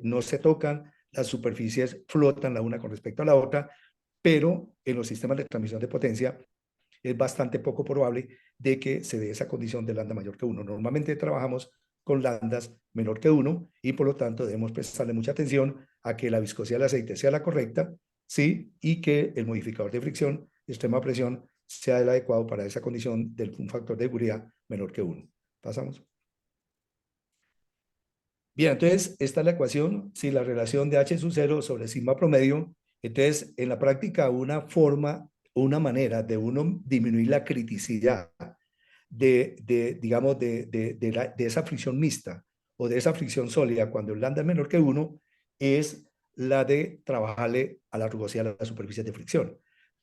no se tocan, las superficies flotan la una con respecto a la otra, pero en los sistemas de transmisión de potencia es bastante poco probable de que se dé esa condición de lambda mayor que 1. Normalmente trabajamos con lambdas menor que 1 y por lo tanto debemos prestarle mucha atención a que la viscosidad del aceite sea la correcta, ¿sí? Y que el modificador de fricción de extrema presión sea el adecuado para esa condición de un factor de seguridad menor que 1. Pasamos. Bien, entonces esta es la ecuación, si la relación de H sub 0 sobre sigma promedio. Entonces, en la práctica, una manera de uno disminuir la criticidad digamos, de esa fricción mixta o de esa fricción sólida cuando el lambda es menor que 1 es la de trabajarle a la rugosidad de las superficies de fricción.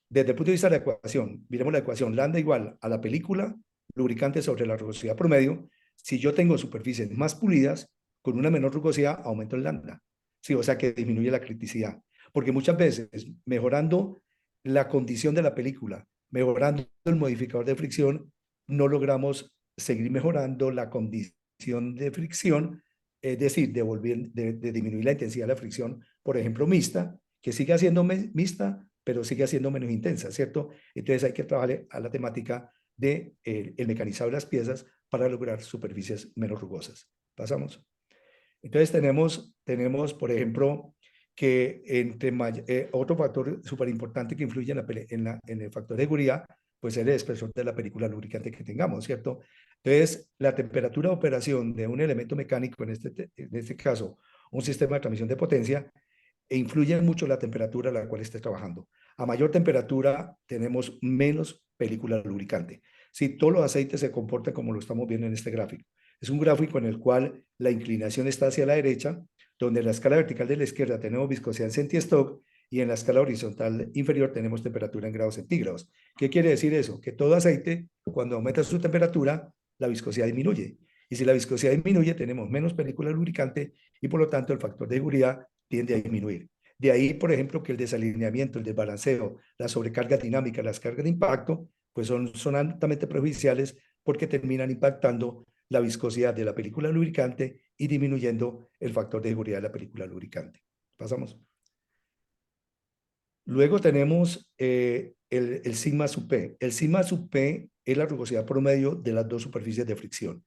Desde el punto de vista de la ecuación, miremos la ecuación lambda igual a la película lubricante sobre la rugosidad promedio. Si yo tengo superficies más pulidas, con una menor rugosidad aumento el lambda. Sí, o sea que disminuye la criticidad. Porque muchas veces, mejorando la condición de la película, mejorando el modificador de fricción, no logramos seguir mejorando la condición de fricción, es decir, de disminuir la intensidad de la fricción, por ejemplo, mixta, que sigue siendo mixta, pero sigue siendo menos intensa, ¿cierto? Entonces hay que trabajar a la temática de el mecanizado de las piezas para lograr superficies menos rugosas. Pasamos. Entonces tenemos por ejemplo, que otro factor súper importante que influye en el factor de seguridad, pues es el espesor de la película lubricante que tengamos, ¿cierto? Entonces, la temperatura de operación de un elemento mecánico, en este caso, un sistema de transmisión de potencia, influye mucho la temperatura a la cual esté trabajando. A mayor temperatura tenemos menos película lubricante. Si todos los aceites se comportan como lo estamos viendo en este gráfico. Es un gráfico en el cual la inclinación está hacia la derecha, donde en la escala vertical de la izquierda tenemos viscosidad en centistock y en la escala horizontal inferior tenemos temperatura en grados centígrados. ¿Qué quiere decir eso? Que todo aceite, cuando aumenta su temperatura, la viscosidad disminuye. Y si la viscosidad disminuye, tenemos menos película lubricante y por lo tanto el factor de seguridad tiende a disminuir. De ahí, por ejemplo, que el desalineamiento, el desbalanceo, la sobrecarga dinámica, las cargas de impacto, pues son altamente perjudiciales porque terminan impactando la viscosidad de la película lubricante y disminuyendo el factor de seguridad de la película lubricante. Pasamos. Luego tenemos el sigma sub P. El sigma sub P es la rugosidad promedio de las dos superficies de fricción.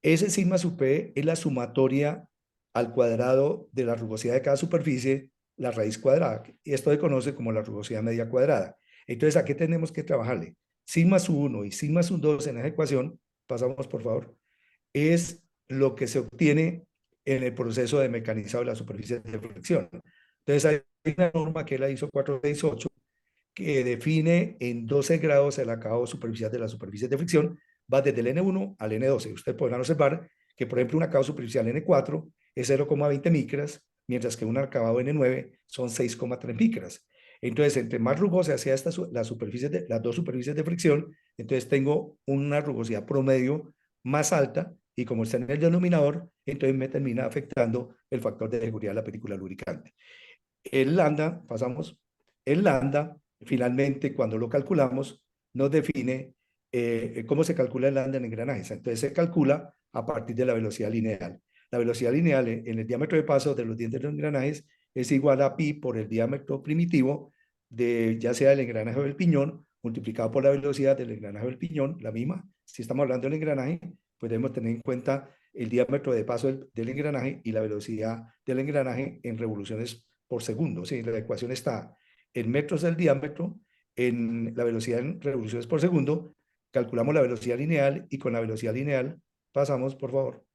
Ese sigma sub P es la sumatoria al cuadrado de la rugosidad de cada superficie, la raíz cuadrada. Y esto se conoce como la rugosidad media cuadrada. Entonces, ¿a qué tenemos que trabajarle? Sigma sub 1 y sigma sub 2 en esa ecuación, pasamos por favor, es lo que se obtiene en el proceso de mecanizado de la superficie de fricción. Entonces hay una norma que es la ISO 468 que define en 12 grados el acabado superficial de la superficie de fricción, va desde el N1 al N12. Ustedes podrán observar que, por ejemplo, un acabado superficial N4 es 0,20 micras, mientras que un acabado N9 son 6,3 micras. Entonces, entre más rugosa sea las dos superficies de fricción, entonces tengo una rugosidad promedio más alta, y como está en el denominador, entonces me termina afectando el factor de seguridad de la película lubricante. El lambda, pasamos, el lambda, finalmente, cuando lo calculamos, nos define cómo se calcula el lambda en engranajes. Entonces se calcula a partir de la velocidad lineal. La velocidad lineal en el diámetro de paso de los dientes de los engranajes es igual a pi por el diámetro primitivo de ya sea el engranaje o el piñón, multiplicado por la velocidad del engranaje o el piñón, la misma. Si estamos hablando del engranaje, pues debemos tener en cuenta el diámetro de paso del engranaje y la velocidad del engranaje en revoluciones por segundo. Sí, la ecuación está en metros del diámetro, en la velocidad en revoluciones por segundo, calculamos la velocidad lineal y con la velocidad lineal, pasamos, por favor,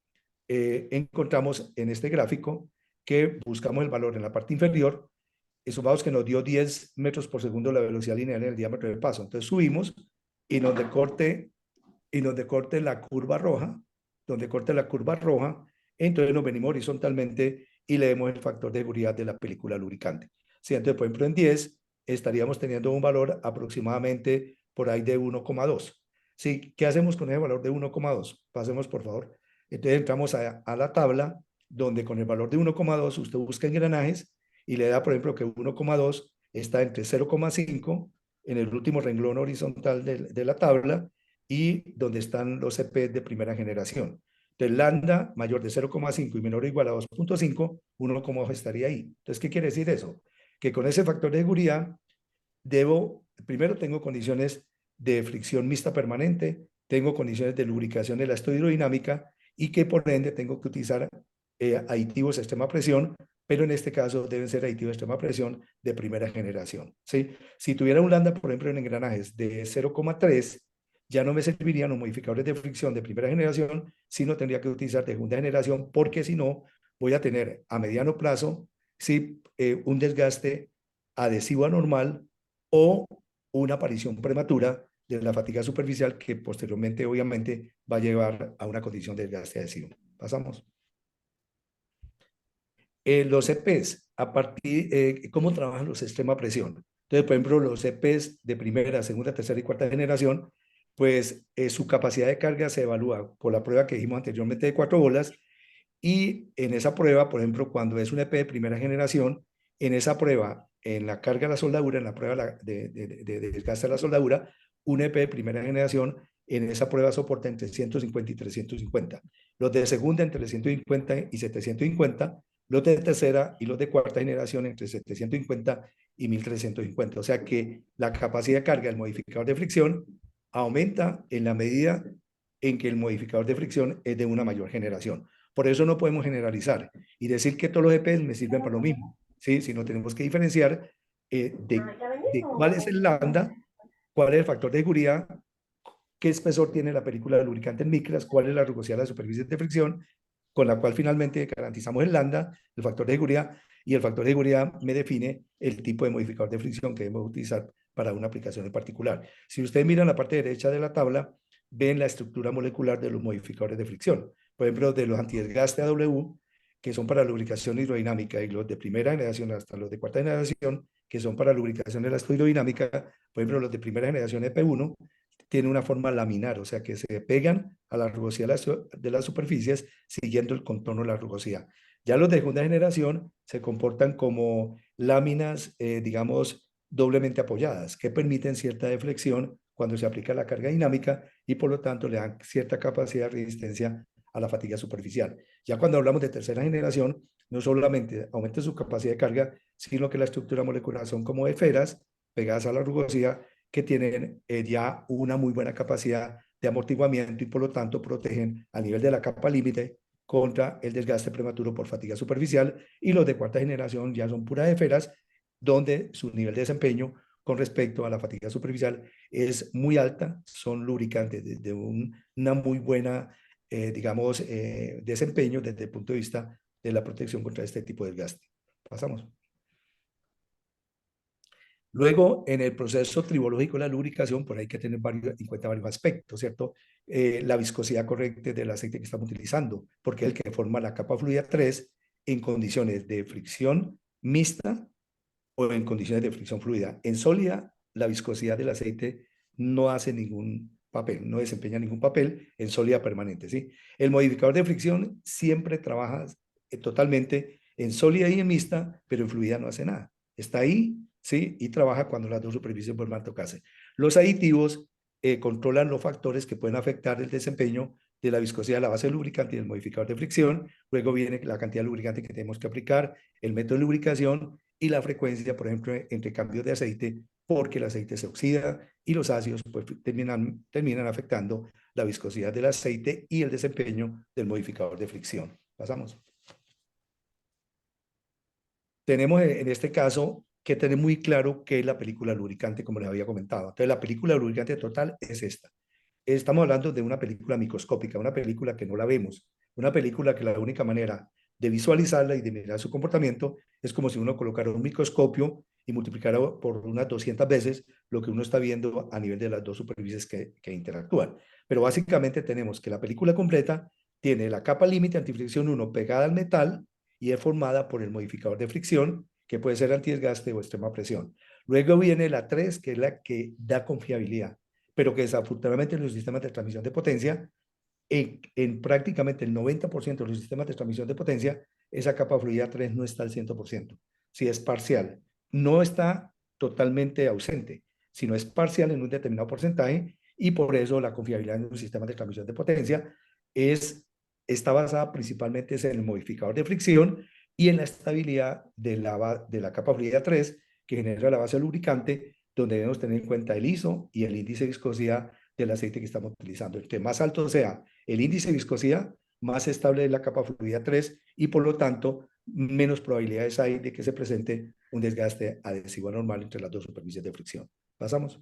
encontramos en este gráfico que buscamos el valor en la parte inferior, sumados que nos dio 10 metros por segundo la velocidad lineal en el diámetro del paso. Entonces subimos y nos decorte la curva roja, entonces nos venimos horizontalmente y leemos el factor de seguridad de la película lubricante. Sí, entonces, por ejemplo, en 10 estaríamos teniendo un valor aproximadamente por ahí de 1,2. Sí, ¿qué hacemos con ese valor de 1,2? Pasemos, por favor. Entonces entramos a la tabla donde con el valor de 1,2 usted busca engranajes y le da, por ejemplo, que 1,2 está entre 0,5 en el último renglón horizontal de la tabla y donde están los CP de primera generación. Entonces, lambda mayor de 0,5 y menor o igual a 2,5, 1,2 estaría ahí. Entonces, ¿qué quiere decir eso? Que con ese factor de seguridad primero tengo condiciones de fricción mixta permanente, tengo condiciones de lubricación elastodinámica y que por ende tengo que utilizar aditivos de extrema presión, pero en este caso deben ser aditivos de extrema presión de primera generación. ¿Sí? Si tuviera un lambda, por ejemplo, en engranajes de 0,3, ya no me servirían los modificadores de fricción de primera generación, sino tendría que utilizar de segunda generación, porque si no, voy a tener a mediano plazo ¿sí? Un desgaste adhesivo anormal o una aparición prematura de la fatiga superficial que posteriormente, obviamente, va a llevar a una condición de desgaste adhesivo. Pasamos. Los EPs, ¿cómo trabajan los extrema presión? Entonces, por ejemplo, los EPs de primera, segunda, tercera y cuarta generación, pues su capacidad de carga se evalúa por la prueba que dijimos anteriormente de 4 bolas, y en esa prueba, por ejemplo, cuando es un EP de primera generación, en esa prueba, en la carga de la soldadura, en la prueba de desgaste de la soldadura, un EP de primera generación, en esa prueba soporta entre 150 y 350. Los de segunda entre 150 y 750, los de tercera y los de cuarta generación entre 750 y 1350. O sea que la capacidad de carga del modificador de fricción aumenta en la medida en que el modificador de fricción es de una mayor generación. Por eso no podemos generalizar y decir que todos los EPs me sirven para lo mismo, ¿sí? Sino tenemos que diferenciar de cuál es el lambda, cuál es el factor de seguridad, qué espesor tiene la película de lubricante en micras, cuál es la rugosidad de la superficie de fricción, con la cual finalmente garantizamos el lambda, el factor de seguridad, y el factor de seguridad me define el tipo de modificador de fricción que debemos utilizar para una aplicación en particular. Si ustedes miran la parte derecha de la tabla, ven la estructura molecular de los modificadores de fricción. Por ejemplo, de los antidesgaste AW, que son para lubricación hidrodinámica, y los de primera generación hasta los de cuarta generación, que son para lubricación elastodinámica. Por ejemplo, los de primera generación EP1 tienen una forma laminar, o sea que se pegan a la rugosidad de las superficies siguiendo el contorno de la rugosidad. Ya los de segunda generación se comportan como láminas, digamos, doblemente apoyadas, que permiten cierta deflexión cuando se aplica la carga dinámica y por lo tanto le dan cierta capacidad de resistencia a la fatiga superficial. Ya cuando hablamos de tercera generación, no solamente aumenta su capacidad de carga, sino que la estructura molecular son como esferas pegadas a la rugosidad que tienen ya una muy buena capacidad de amortiguamiento y por lo tanto protegen a nivel de la capa límite contra el desgaste prematuro por fatiga superficial, y los de cuarta generación ya son puras esferas donde su nivel de desempeño con respecto a la fatiga superficial es muy alta, son lubricantes de una muy buena digamos, desempeño desde el punto de vista de la protección contra este tipo de desgaste. Pasamos. Luego, en el proceso tribológico de la lubricación, por ahí hay que tener en cuenta varios aspectos, ¿cierto? La viscosidad correcta del aceite que estamos utilizando, porque es el que forma la capa fluida 3 en condiciones de fricción mixta o en condiciones de fricción fluida. En sólida, la viscosidad del aceite no hace ningún papel, no desempeña ningún papel en sólida permanente, ¿sí? El modificador de fricción siempre trabaja totalmente en sólida y en mixta, pero en fluida no hace nada. Está ahí, ¿sí? Y trabaja cuando las dos superficies vuelvan a tocarse. Los aditivos controlan los factores que pueden afectar el desempeño de la viscosidad de la base del lubricante y del modificador de fricción. Luego viene la cantidad de lubricante que tenemos que aplicar, el método de lubricación y la frecuencia, por ejemplo, entre cambios de aceite, porque el aceite se oxida y los ácidos pues, terminan afectando la viscosidad del aceite y el desempeño del modificador de fricción. Pasamos. Tenemos en este caso que tener muy claro qué es la película lubricante, como les había comentado. Entonces, la película lubricante total es esta. Estamos hablando de una película microscópica, una película que no la vemos, una película que la única manera de visualizarla y de mirar su comportamiento es como si uno colocara un microscopio y multiplicara por unas 200 veces lo que uno está viendo a nivel de las dos superficies que interactúan. Pero básicamente tenemos que la película completa tiene la capa límite antifricción 1 pegada al metal y es formada por el modificador de fricción, que puede ser antidesgaste o extrema presión. Luego viene la 3, que es la que da confiabilidad, pero que desafortunadamente en los sistemas de transmisión de potencia, en prácticamente el 90% de los sistemas de transmisión de potencia, esa capa fluida 3 no está al 100%, si es parcial. No está totalmente ausente, sino es parcial en un determinado porcentaje y por eso la confiabilidad en los sistemas de transmisión de potencia está basada principalmente en el modificador de fricción y en la estabilidad de la capa fluida 3 que genera la base lubricante, donde debemos tener en cuenta el ISO y el índice de viscosidad del aceite que estamos utilizando. Entre más alto sea el índice de viscosidad, más estable es la capa fluida 3 y por lo tanto menos probabilidades hay de que se presente un desgaste adhesivo anormal entre las dos superficies de fricción. Pasamos.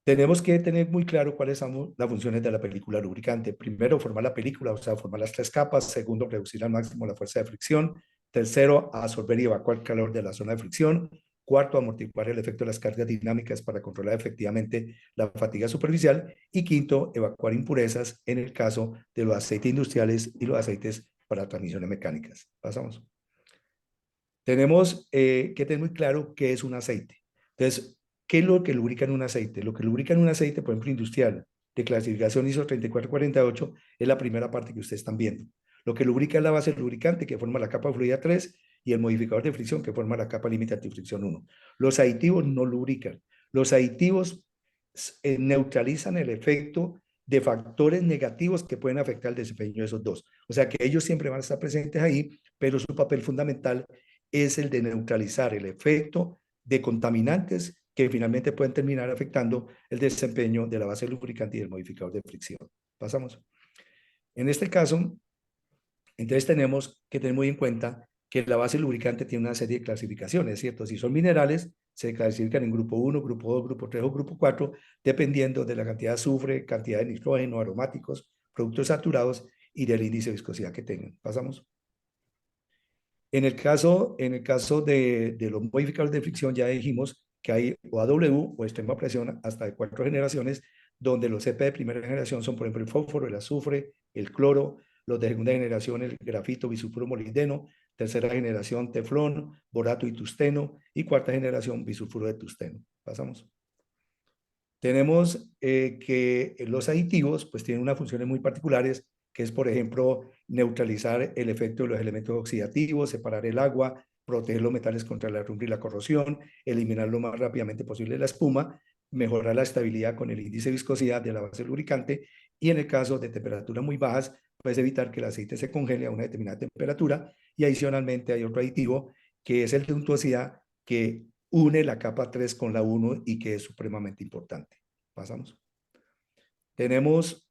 Tenemos que tener muy claro cuáles son las funciones de la película lubricante. Primero, formar la película, o sea, formar las 3 capas. Segundo, reducir al máximo la fuerza de fricción. Tercero, absorber y evacuar el calor de la zona de fricción. Cuarto, amortiguar el efecto de las cargas dinámicas para controlar efectivamente la fatiga superficial. Y quinto, evacuar impurezas en el caso de los aceites industriales y los aceites para transmisiones mecánicas. Pasamos. Tenemos que tener muy claro qué es un aceite. Entonces, ¿qué es lo que lubrica en un aceite? Lo que lubrica en un aceite, por ejemplo, industrial, de clasificación ISO 3448, es la primera parte que ustedes están viendo. Lo que lubrica es la base lubricante, que forma la capa fluida 3, y el modificador de fricción, que forma la capa límite antifricción 1. Los aditivos no lubrican. Los aditivos neutralizan el efecto de factores negativos que pueden afectar el desempeño de esos dos. O sea que ellos siempre van a estar presentes ahí, pero su papel fundamental es el de neutralizar el efecto de contaminantes que finalmente pueden terminar afectando el desempeño de la base lubricante y del modificador de fricción. Pasamos. En este caso, entonces tenemos que tener muy en cuenta que la base lubricante tiene una serie de clasificaciones, ¿cierto? Si son minerales, se clasifican en grupo 1, grupo 2, grupo 3 o grupo 4, dependiendo de la cantidad de azufre, cantidad de nitrógeno, aromáticos, productos saturados y del índice de viscosidad que tengan. Pasamos. En el caso de los modificadores de fricción, ya dijimos que hay OAW o extrema presión hasta de 4 generaciones, donde los CP de primera generación son, por ejemplo, el fósforo, el azufre, el cloro, los de segunda generación, el grafito, bisulfuro molibdeno, tercera generación, teflón, borato y tusteno, y cuarta generación, bisulfuro de tusteno. Pasamos. Tenemos que los aditivos pues tienen unas funciones muy particulares, que es, por ejemplo, neutralizar el efecto de los elementos oxidativos, separar el agua, proteger los metales contra la herrumbre y la corrosión, eliminar lo más rápidamente posible la espuma, mejorar la estabilidad con el índice de viscosidad de la base lubricante y en el caso de temperaturas muy bajas, puedes evitar que el aceite se congele a una determinada temperatura y adicionalmente hay otro aditivo que es el de untuosidad que une la capa 3 con la 1 y que es supremamente importante. Pasamos. Tenemos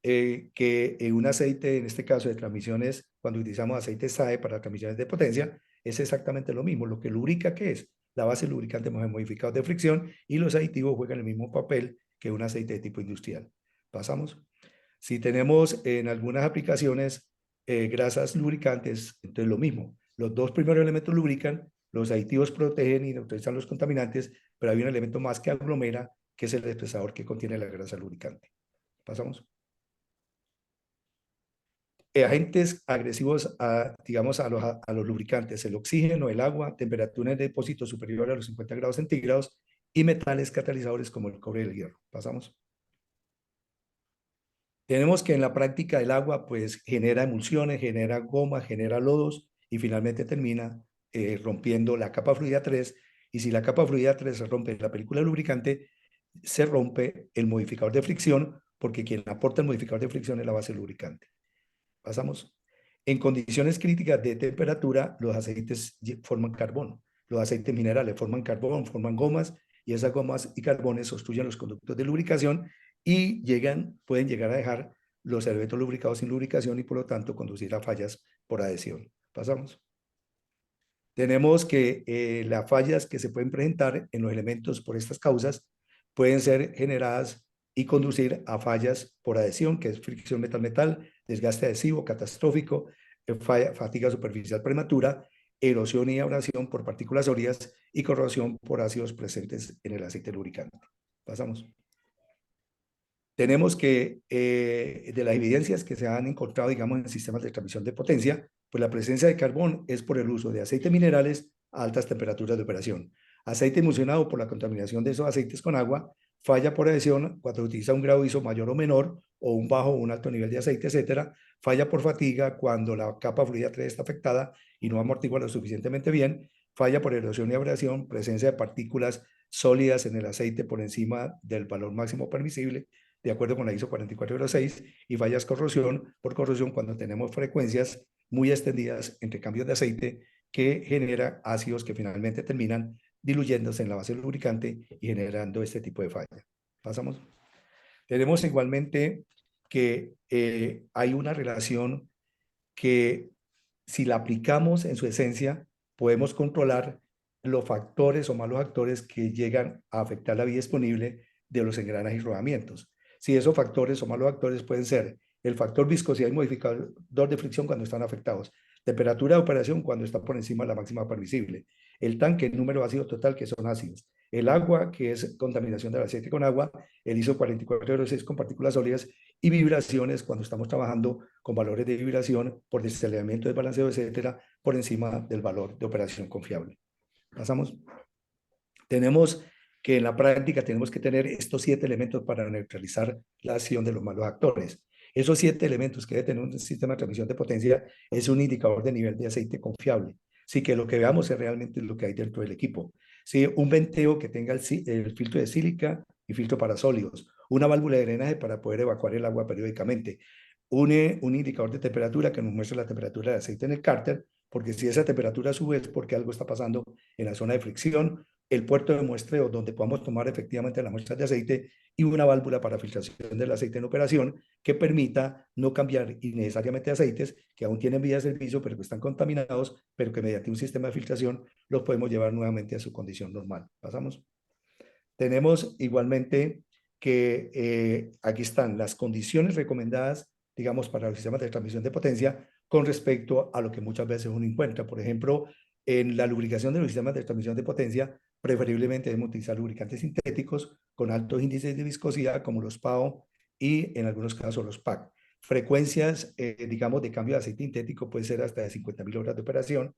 que un aceite, en este caso de transmisiones, cuando utilizamos aceite SAE para transmisiones de potencia, es exactamente lo mismo. Lo que lubrica, ¿qué es? La base lubricante modificada de fricción y los aditivos juegan el mismo papel que un aceite de tipo industrial. Pasamos. Si tenemos en algunas aplicaciones grasas lubricantes, entonces lo mismo. Los dos primeros elementos lubrican, los aditivos protegen y neutralizan los contaminantes, pero hay un elemento más que aglomera, que es el espesador que contiene la grasa lubricante. Pasamos. Agentes agresivos, digamos, a los lubricantes, el oxígeno, el agua, temperatura en depósito superior a los 50 grados centígrados y metales catalizadores como el cobre y el hierro. Pasamos. Tenemos que en la práctica el agua pues genera emulsiones, genera goma, genera lodos y finalmente termina rompiendo la capa fluida 3. Y si la capa fluida 3 se rompe la película lubricante, se rompe el modificador de fricción, porque quien aporta el modificador de fricción es la base lubricante. Pasamos. En condiciones críticas de temperatura, los aceites forman carbón. Los aceites minerales forman carbón, forman gomas, y esas gomas y carbones obstruyen los conductos de lubricación y pueden llegar a dejar los elementos lubricados sin lubricación y por lo tanto conducir a fallas por adhesión. Pasamos. Tenemos que las fallas que se pueden presentar en los elementos por estas causas pueden ser generadas y conducir a fallas por adhesión, que es fricción metal-metal, desgaste adhesivo catastrófico, fatiga superficial prematura, erosión y abrasión por partículas sólidas y corrosión por ácidos presentes en el aceite lubricante. Pasamos. Tenemos que, de las evidencias que se han encontrado, digamos, en sistemas de transmisión de potencia, pues la presencia de carbón es por el uso de aceites minerales a altas temperaturas de operación. Aceite emulsionado por la contaminación de esos aceites con agua, falla por adhesión cuando utiliza un grado ISO mayor o menor, o un bajo o un alto nivel de aceite, etcétera. Falla por fatiga cuando la capa fluida 3 está afectada y no amortigua lo suficientemente bien. Falla por erosión y abrasión, presencia de partículas sólidas en el aceite por encima del valor máximo permisible, de acuerdo con la ISO 4406, y fallas por corrosión cuando tenemos frecuencias muy extendidas entre cambios de aceite que genera ácidos que finalmente terminan diluyéndose en la base lubricante y generando este tipo de falla. Pasamos. Tenemos igualmente que hay una relación que si la aplicamos en su esencia, podemos controlar los factores o malos actores que llegan a afectar la vida disponible de los engranajes y rodamientos. Si esos factores o malos actores pueden ser el factor viscosidad y modificador de fricción cuando están afectados, temperatura de operación cuando está por encima de la máxima permisible, el tanque, el número de ácidos total, que son ácidos, el agua, que es contaminación del aceite con agua, el ISO 4406 con partículas sólidas, y vibraciones cuando estamos trabajando con valores de vibración por desaceleramiento, desbalanceo, etcétera, por encima del valor de operación confiable. Pasamos. Tenemos que en la práctica tenemos que tener estos 7 elementos para neutralizar la acción de los malos actores. Esos 7 elementos que debe tener un sistema de transmisión de potencia es un indicador de nivel de aceite confiable. Así que lo que veamos es realmente lo que hay dentro del equipo. Sí, un venteo que tenga el filtro de sílica y filtro para sólidos, una válvula de drenaje para poder evacuar el agua periódicamente, un indicador de temperatura que nos muestre la temperatura del aceite en el cárter, porque si esa temperatura sube es porque algo está pasando en la zona de fricción, el puerto de muestreo donde podamos tomar efectivamente las muestras de aceite y una válvula para filtración del aceite en operación que permita no cambiar innecesariamente aceites que aún tienen vía de servicio pero que están contaminados, pero que mediante un sistema de filtración los podemos llevar nuevamente a su condición normal. Pasamos. Tenemos igualmente que aquí están las condiciones recomendadas, digamos, para los sistemas de transmisión de potencia con respecto a lo que muchas veces uno encuentra. Por ejemplo, en la lubricación de los sistemas de transmisión de potencia, preferiblemente debemos utilizar lubricantes sintéticos con altos índices de viscosidad, como los PAO y en algunos casos los PAC. Frecuencias, digamos, de cambio de aceite sintético puede ser hasta de 50.000 horas de operación,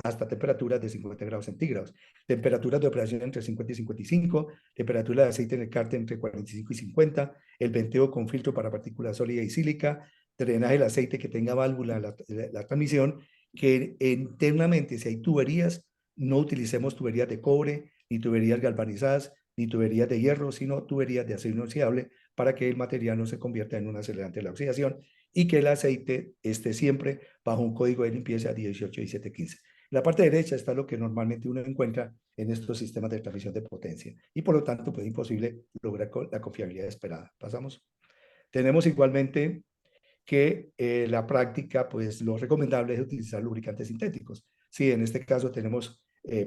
hasta temperaturas de 50 grados centígrados. Temperaturas de operación entre 50 y 55, temperatura de aceite en el cárter entre 45 y 50, el venteo con filtro para partículas sólidas y sílica, drenaje del aceite que tenga válvula la transmisión, que internamente si hay tuberías, no utilicemos tuberías de cobre, ni tuberías galvanizadas, ni tuberías de hierro, sino tuberías de acero inoxidable para que el material no se convierta en un acelerante de la oxidación y que el aceite esté siempre bajo un código de limpieza 181715. En la parte derecha está lo que normalmente uno encuentra en estos sistemas de transmisión de potencia y por lo tanto pues, es imposible lograr la confiabilidad esperada. Pasamos. Tenemos igualmente que la práctica, pues lo recomendable es utilizar lubricantes sintéticos. Sí, en este caso tenemos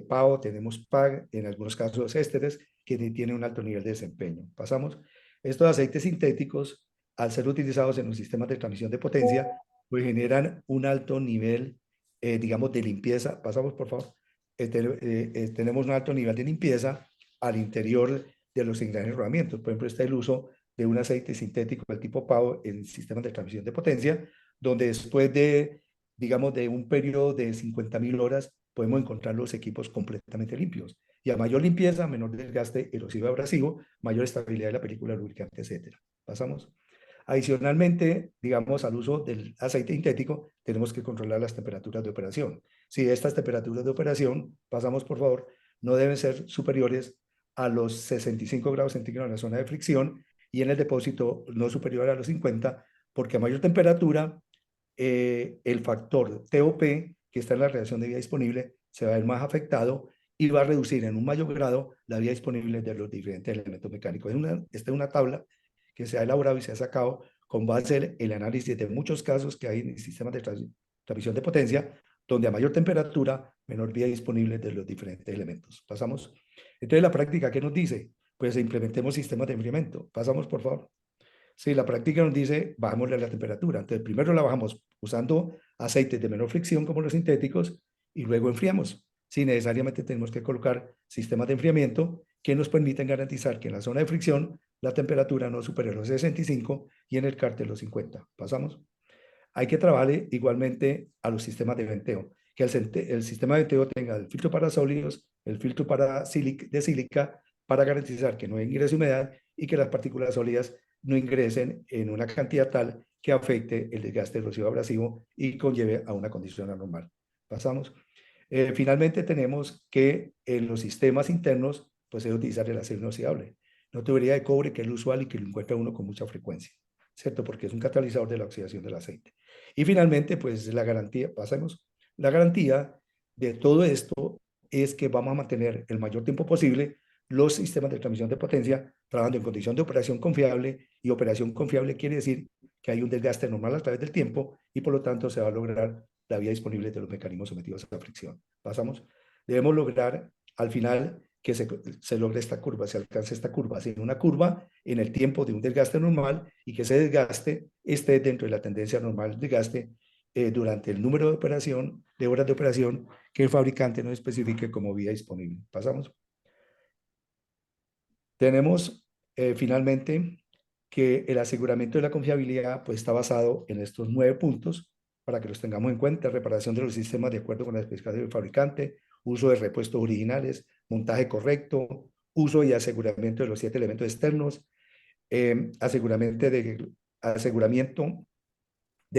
PAO, tenemos PAG, en algunos casos ésteres, que tienen un alto nivel de desempeño. Pasamos. Estos aceites sintéticos, al ser utilizados en los sistemas de transmisión de potencia, pues generan un alto nivel, digamos, de limpieza. Pasamos, por favor. Tenemos un alto nivel de limpieza al interior de los engranes rodamientos. Por ejemplo, está el uso de un aceite sintético del tipo PAO en sistemas de transmisión de potencia, donde después de, digamos, de un periodo de 50.000 horas, podemos encontrar los equipos completamente limpios. Y a mayor limpieza, menor desgaste erosivo abrasivo, mayor estabilidad de la película lubricante, etc. Pasamos. Adicionalmente, digamos, al uso del aceite sintético, tenemos que controlar las temperaturas de operación. Si estas temperaturas de operación, pasamos por favor, no deben ser superiores a los 65 grados centígrados en la zona de fricción y en el depósito no superior a los 50, porque a mayor temperatura, el factor TOP, que está en la reacción de vía disponible, se va a ver más afectado y va a reducir en un mayor grado la vía disponible de los diferentes elementos mecánicos. Esta es una tabla que se ha elaborado y se ha sacado con base en el análisis de muchos casos que hay en sistemas de transmisión de potencia, donde a mayor temperatura, menor vía disponible de los diferentes elementos. Pasamos. Entonces, la práctica, ¿qué nos dice? Pues implementemos sistemas de enfriamiento. Pasamos, por favor. Sí, la práctica nos dice, bajémosle la temperatura. Entonces, primero la bajamos usando aceites de menor fricción como los sintéticos y luego enfriamos. Sí, necesariamente tenemos que colocar sistemas de enfriamiento que nos permiten garantizar que en la zona de fricción la temperatura no supere los 65 y en el cárter los 50. Pasamos. Hay que trabajar igualmente a los sistemas de venteo, que el sistema de venteo tenga el filtro para sólidos, el filtro para de sílica, para garantizar que no ingrese humedad y que las partículas sólidas no ingresen en una cantidad tal que afecte el desgaste erosivo abrasivo y conlleve a una condición anormal. Pasamos. Finalmente tenemos que en los sistemas internos pues se debe utilizar el acero inoxidable, no tubería de cobre, que es lo usual y que lo encuentra uno con mucha frecuencia, ¿cierto? Porque es un catalizador de la oxidación del aceite. Y finalmente, pues la garantía, pasemos, la garantía de todo esto es que vamos a mantener el mayor tiempo posible los sistemas de transmisión de potencia trabajando en condición de operación confiable, y operación confiable quiere decir que hay un desgaste normal a través del tiempo y por lo tanto se va a lograr la vía disponible de los mecanismos sometidos a la fricción. Pasamos. Debemos lograr al final que se logre esta curva, se alcance esta curva, así una curva en el tiempo de un desgaste normal y que ese desgaste esté dentro de la tendencia normal del desgaste durante el número de horas de operación que el fabricante no especifique como vía disponible. Pasamos. Tenemos finalmente que el aseguramiento de la confiabilidad pues está basado en estos 9 puntos para que los tengamos en cuenta: reparación de los sistemas de acuerdo con las especificaciones del fabricante, uso de repuestos originales, montaje correcto, uso y aseguramiento de los 7 elementos externos, aseguramiento de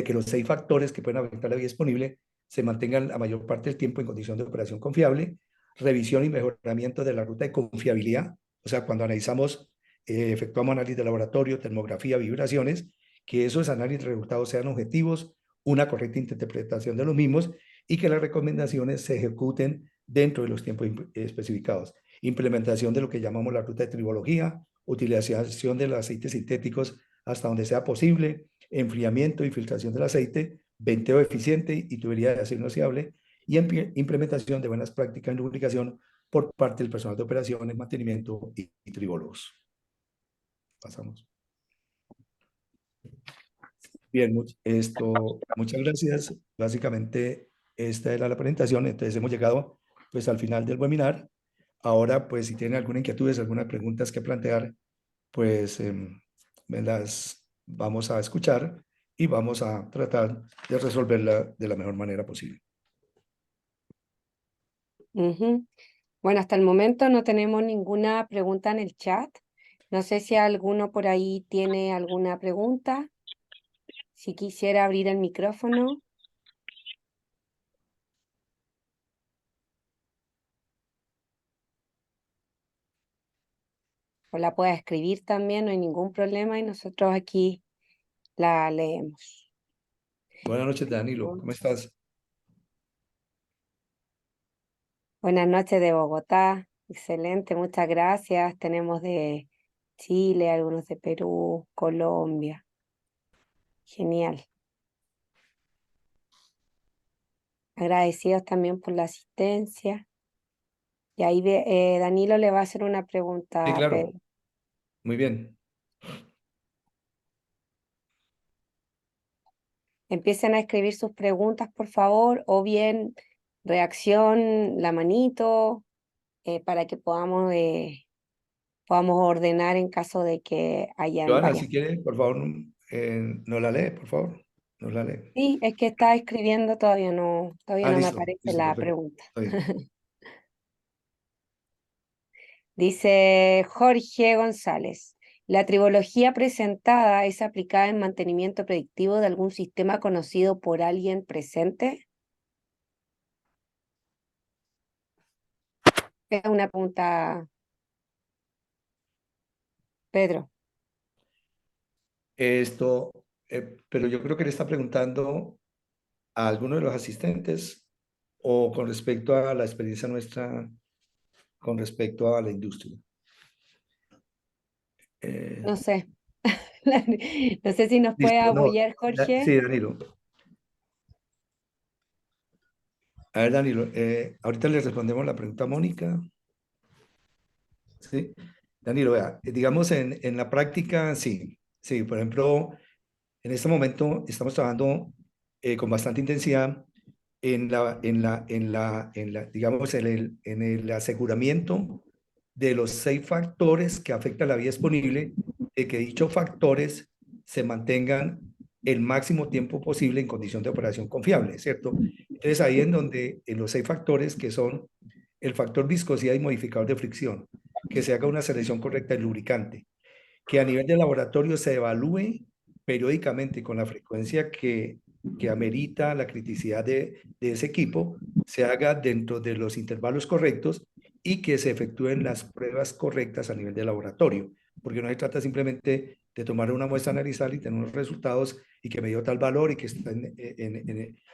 que los 6 factores que pueden afectar la vía disponible se mantengan la mayor parte del tiempo en condición de operación confiable, revisión y mejoramiento de la ruta de confiabilidad, o sea, cuando analizamos, efectuamos análisis de laboratorio, termografía, vibraciones, que esos análisis de resultados sean objetivos, una correcta interpretación de los mismos y que las recomendaciones se ejecuten dentro de los tiempos especificados. Implementación de lo que llamamos la ruta de tribología, utilización de los aceites sintéticos hasta donde sea posible, enfriamiento y filtración del aceite, venteo eficiente y tubería de acero inoxidable, y implementación de buenas prácticas en lubricación por parte del personal de operaciones, mantenimiento y tribólogos. Pasamos. Bien, muchas gracias. Básicamente, esta era la presentación. Entonces, hemos llegado pues al final del webinar. Ahora, pues, si tienen alguna inquietud, algunas preguntas que plantear, pues me las vamos a escuchar y vamos a tratar de resolverla de la mejor manera posible. Bueno, hasta el momento no tenemos ninguna pregunta en el chat. No sé si alguno por ahí tiene alguna pregunta. Si quisiera abrir el micrófono. O la pueda escribir también, no hay ningún problema y nosotros aquí la leemos. Buenas noches, Danilo. ¿Cómo estás? Buenas noches de Bogotá. Excelente, muchas gracias. Tenemos de Chile, algunos de Perú, Colombia. Genial. Agradecidos también por la asistencia. Y ahí Danilo le va a hacer una pregunta Sí, a claro. Pedro. Muy bien. Empiecen a escribir sus preguntas, por favor, o bien reacción, la manito, para que podamos ordenar en caso de que hayan Joana, varias. si quiere, por favor, no la lee, por favor. No la lee. Sí, es que está escribiendo, todavía Ah, no me listo, aparece listo, la perfecto. pregunta. Está bien. Dice Jorge González, ¿la tribología presentada es aplicada en mantenimiento predictivo de algún sistema conocido por alguien presente? Es una pregunta, Pedro. Esto, pero yo creo que le está preguntando a alguno de los asistentes o con respecto a la experiencia nuestra, con respecto a la industria. No sé. No sé si nos puede Listo, no, apoyar, Jorge. sí, Danilo. A ver, Danilo, ahorita le respondemos la pregunta a Mónica. Sí, Danilo, vea, digamos en la práctica, sí, sí, por ejemplo, en este momento estamos trabajando con bastante intensidad digamos, en el aseguramiento de los 6 factores que afectan la vida disponible, de que dichos factores se mantengan el máximo tiempo posible en condición de operación confiable, ¿cierto? Entonces ahí en donde en los 6 factores que son el factor viscosidad y modificador de fricción, que se haga una selección correcta del lubricante, que a nivel de laboratorio se evalúe periódicamente con la frecuencia que amerita la criticidad de ese equipo, se haga dentro de los intervalos correctos y que se efectúen las pruebas correctas a nivel de laboratorio, porque no se trata simplemente de tomar una muestra, analizar y tener unos resultados y que me dio tal valor y que está dentro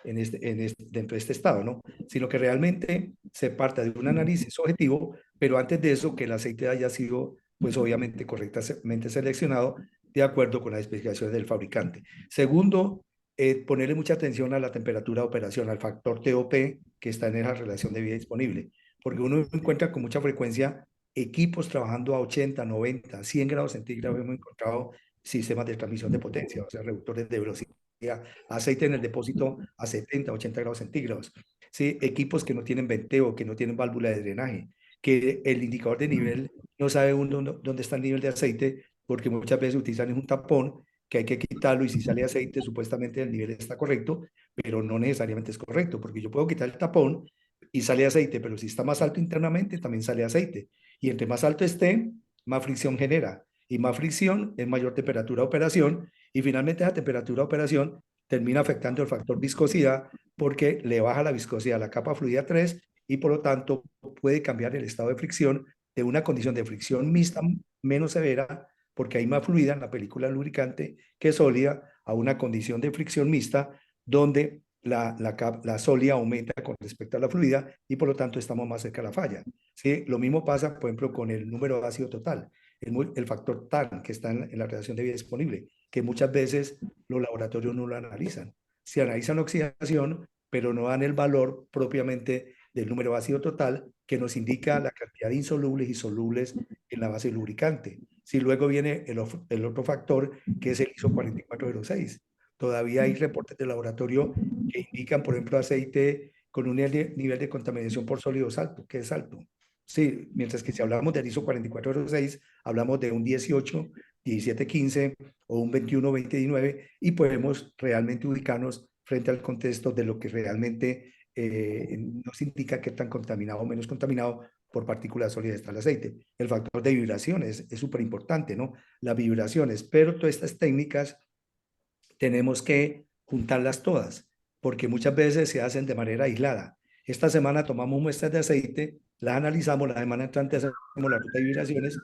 de este estado, ¿no? Sino que realmente se parta de un análisis objetivo, pero antes de eso que el aceite haya sido pues obviamente correctamente seleccionado de acuerdo con las especificaciones del fabricante. Segundo, ponerle mucha atención a la temperatura de operación, al factor TOP que está en esa relación de vida disponible, porque uno encuentra con mucha frecuencia equipos trabajando a 80, 90, 100 grados centígrados. Hemos encontrado sistemas de transmisión de potencia, o sea, reductores de velocidad, aceite en el depósito a 70, 80 grados centígrados. Sí, equipos que no tienen venteo, que no tienen válvula de drenaje, que el indicador de nivel no sabe uno dónde está el nivel de aceite, porque muchas veces utilizan un tapón que hay que quitarlo y si sale aceite, supuestamente el nivel está correcto, pero no necesariamente es correcto, porque yo puedo quitar el tapón y sale aceite, pero si está más alto internamente, también sale aceite. Y entre más alto esté, más fricción genera. Y más fricción es mayor temperatura de operación. Y finalmente esa temperatura de operación termina afectando el factor viscosidad porque le baja la viscosidad a la capa fluida 3 y por lo tanto puede cambiar el estado de fricción de una condición de fricción mixta menos severa, porque hay más fluida en la película lubricante que sólida, a una condición de fricción mixta donde la sólida aumenta con respecto a la fluida y por lo tanto estamos más cerca de la falla. ¿Sí? Lo mismo pasa, por ejemplo, con el número de ácido total, el factor TAN que está en la relación de vida disponible, que muchas veces los laboratorios no lo analizan. Se analizan la oxidación, pero no dan el valor propiamente del número de ácido total que nos indica la cantidad de insolubles y solubles en la base lubricante. Si luego viene el otro factor que es el ISO 4406. Todavía hay reportes de laboratorio que indican, por ejemplo, aceite con un nivel de contaminación por sólidos alto, que es alto. Sí, mientras que si hablamos del ISO 4406, hablamos de un 18, 17, 15 o un 21, 20, 19 y podemos realmente ubicarnos frente al contexto de lo que realmente nos indica qué tan contaminado o menos contaminado por partículas sólidas está el aceite. El factor de vibración es súper importante, ¿no? Las vibraciones, pero todas estas técnicas tenemos que juntarlas todas, porque muchas veces se hacen de manera aislada. Esta semana tomamos muestras de aceite, las analizamos, la semana entrante hacemos la ruta de vibraciones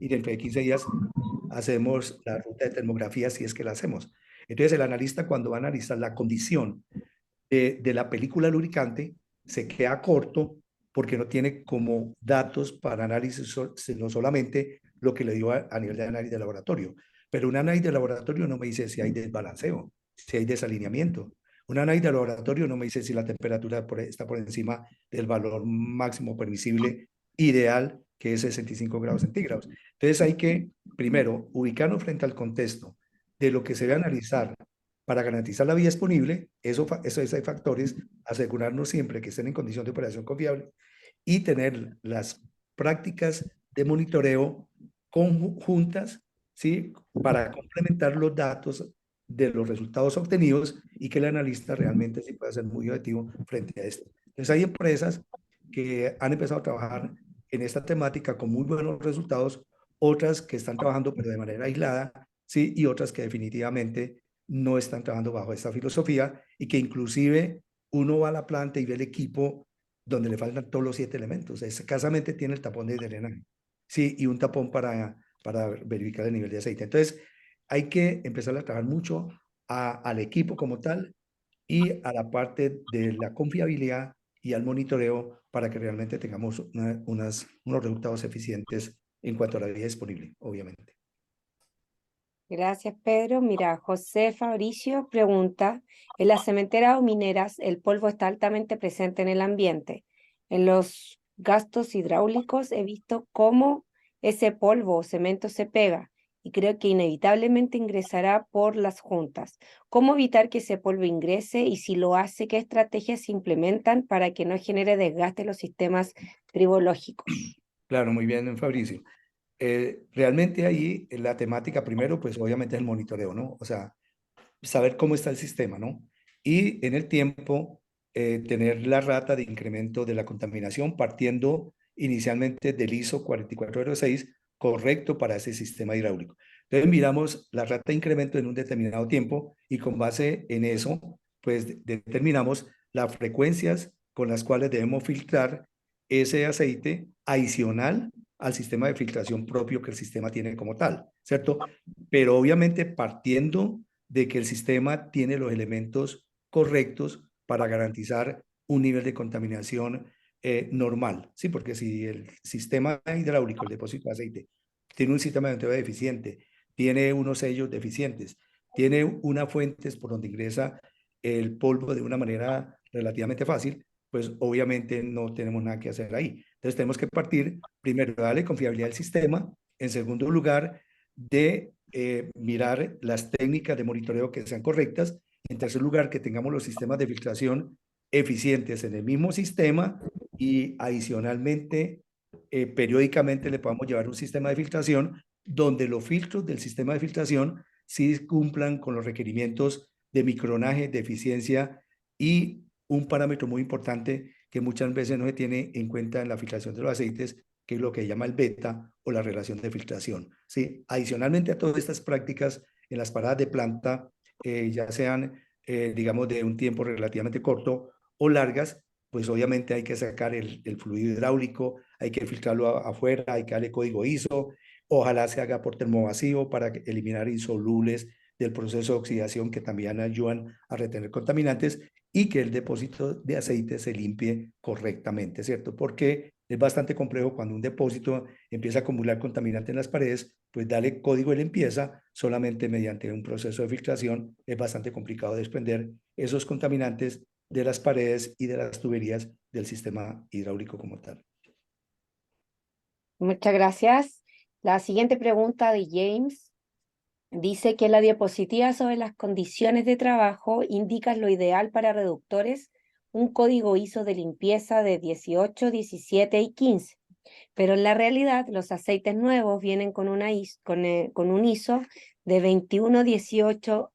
y dentro de 15 días hacemos la ruta de termografía si es que la hacemos. Entonces el analista cuando va a analizar la condición de la película lubricante se queda corto porque no tiene como datos para análisis no solamente lo que le dio a nivel de análisis de laboratorio, pero un análisis de laboratorio no me dice si hay desbalanceo, si hay desalineamiento. Un análisis de laboratorio no me dice si la temperatura está por encima del valor máximo permisible ideal, que es 65 grados centígrados. Entonces hay que, primero, ubicarnos frente al contexto de lo que se debe analizar para garantizar la vía disponible, esos hay factores, asegurarnos siempre que estén en condición de operación confiable y tener las prácticas de monitoreo conjuntas, ¿sí? Para complementar los datos de los resultados obtenidos y que el analista realmente sí pueda ser muy objetivo frente a esto. Entonces hay empresas que han empezado a trabajar en esta temática con muy buenos resultados, otras que están trabajando pero de manera aislada, ¿sí? Y otras que definitivamente no están trabajando bajo esta filosofía y que inclusive uno va a la planta y ve el equipo donde le faltan todos los 7 elementos. Escasamente tiene el tapón de drenaje, sí, y un tapón para verificar el nivel de aceite. Entonces, hay que empezar a trabajar mucho al equipo como tal y a la parte de la confiabilidad y al monitoreo para que realmente tengamos unos resultados eficientes en cuanto a la vía disponible, obviamente. Gracias, Pedro. Mira, José Fabricio pregunta, en las cementeras o mineras el polvo está altamente presente en el ambiente. En los gastos hidráulicos he visto cómo ese polvo o cemento se pega y creo que inevitablemente ingresará por las juntas. ¿Cómo evitar que ese polvo ingrese y si lo hace, qué estrategias se implementan para que no genere desgaste en los sistemas tribológicos? Claro, muy bien, Fabricio. Realmente ahí la temática primero, pues obviamente es el monitoreo, ¿no? O sea, saber cómo está el sistema, ¿no? Y en el tiempo, tener la rata de incremento de la contaminación partiendo inicialmente del ISO 4406 correcto para ese sistema hidráulico. Entonces miramos la rata de incremento en un determinado tiempo y con base en eso, pues determinamos las frecuencias con las cuales debemos filtrar ese aceite adicional al sistema de filtración propio que el sistema tiene como tal, ¿cierto? Pero obviamente partiendo de que el sistema tiene los elementos correctos para garantizar un nivel de contaminación normal, ¿sí? Porque si el sistema hidráulico, el depósito de aceite, tiene un sistema de monitoreo deficiente, tiene unos sellos deficientes, tiene unas fuentes por donde ingresa el polvo de una manera relativamente fácil, pues obviamente no tenemos nada que hacer ahí. Entonces tenemos que partir, primero, de darle confiabilidad al sistema, en segundo lugar, de mirar las técnicas de monitoreo que sean correctas, en tercer lugar, que tengamos los sistemas de filtración eficientes en el mismo sistema y adicionalmente, periódicamente le podamos llevar un sistema de filtración donde los filtros del sistema de filtración sí cumplan con los requerimientos de micronaje, de eficiencia y un parámetro muy importante que muchas veces no se tiene en cuenta en la filtración de los aceites, que es lo que se llama el beta o la relación de filtración. ¿Sí? Adicionalmente a todas estas prácticas en las paradas de planta, ya sean, digamos, de un tiempo relativamente corto o largas, pues obviamente hay que sacar el fluido hidráulico, hay que filtrarlo afuera, hay que darle código ISO, ojalá se haga por termovacío para eliminar insolubles del proceso de oxidación que también ayudan a retener contaminantes y que el depósito de aceite se limpie correctamente, ¿cierto? Porque es bastante complejo cuando un depósito empieza a acumular contaminante en las paredes, pues darle código de limpieza solamente mediante un proceso de filtración es bastante complicado desprender esos contaminantes de las paredes y de las tuberías del sistema hidráulico como tal. Muchas gracias. La siguiente pregunta de James dice que en la diapositiva sobre las condiciones de trabajo indicas lo ideal para reductores, un código ISO de limpieza de 18, 17 y 15. Pero en la realidad los aceites nuevos vienen con un ISO de 21, 18,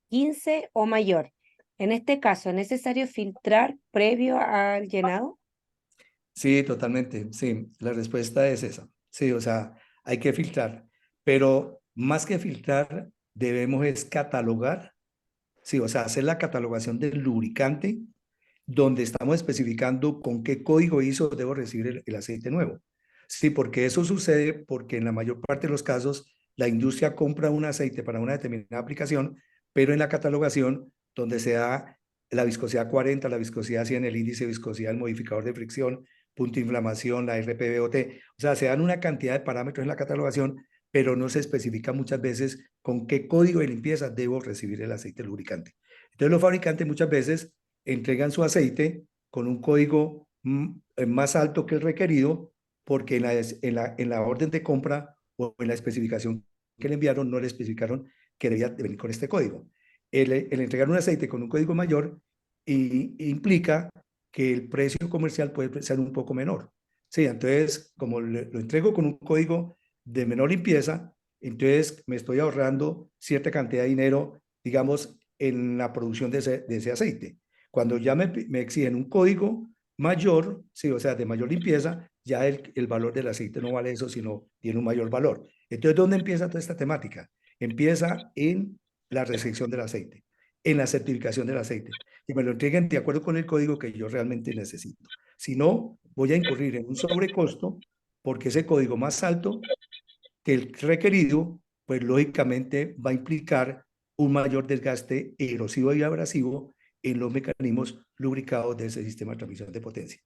15 o mayor. En este caso, ¿es necesario filtrar previo al llenado? Sí, totalmente. Sí, la respuesta es esa. Sí, o sea, hay que filtrar, pero más que filtrar, debemos es catalogar, sí, o sea, hacer la catalogación del lubricante donde estamos especificando con qué código ISO debo recibir el aceite nuevo. Sí, porque eso sucede porque en la mayor parte de los casos la industria compra un aceite para una determinada aplicación, pero en la catalogación donde se da la viscosidad 40, la viscosidad 100, el índice de viscosidad, el modificador de fricción, punto de inflamación, la RPBOT, o sea, se dan una cantidad de parámetros en la catalogación, pero no se especifica muchas veces con qué código de limpieza debo recibir el aceite lubricante. Entonces los fabricantes muchas veces entregan su aceite con un código más alto que el requerido, porque en la orden de compra o en la especificación que le enviaron no le especificaron que debía venir con este código. el entregar un aceite con un código mayor implica que el precio comercial puede ser un poco menor. Sí, entonces, como lo entrego con un código de menor limpieza, entonces me estoy ahorrando cierta cantidad de dinero, digamos, en la producción de ese aceite. Cuando ya me exigen un código mayor, sí, o sea, de mayor limpieza, ya el valor del aceite no vale eso, sino tiene un mayor valor. Entonces, ¿dónde empieza toda esta temática? Empieza en la recepción del aceite, en la certificación del aceite, que me lo entreguen de acuerdo con el código que yo realmente necesito. Si no, voy a incurrir en un sobrecosto porque ese código más alto que el requerido, pues lógicamente va a implicar un mayor desgaste erosivo y abrasivo en los mecanismos lubricados de ese sistema de transmisión de potencia.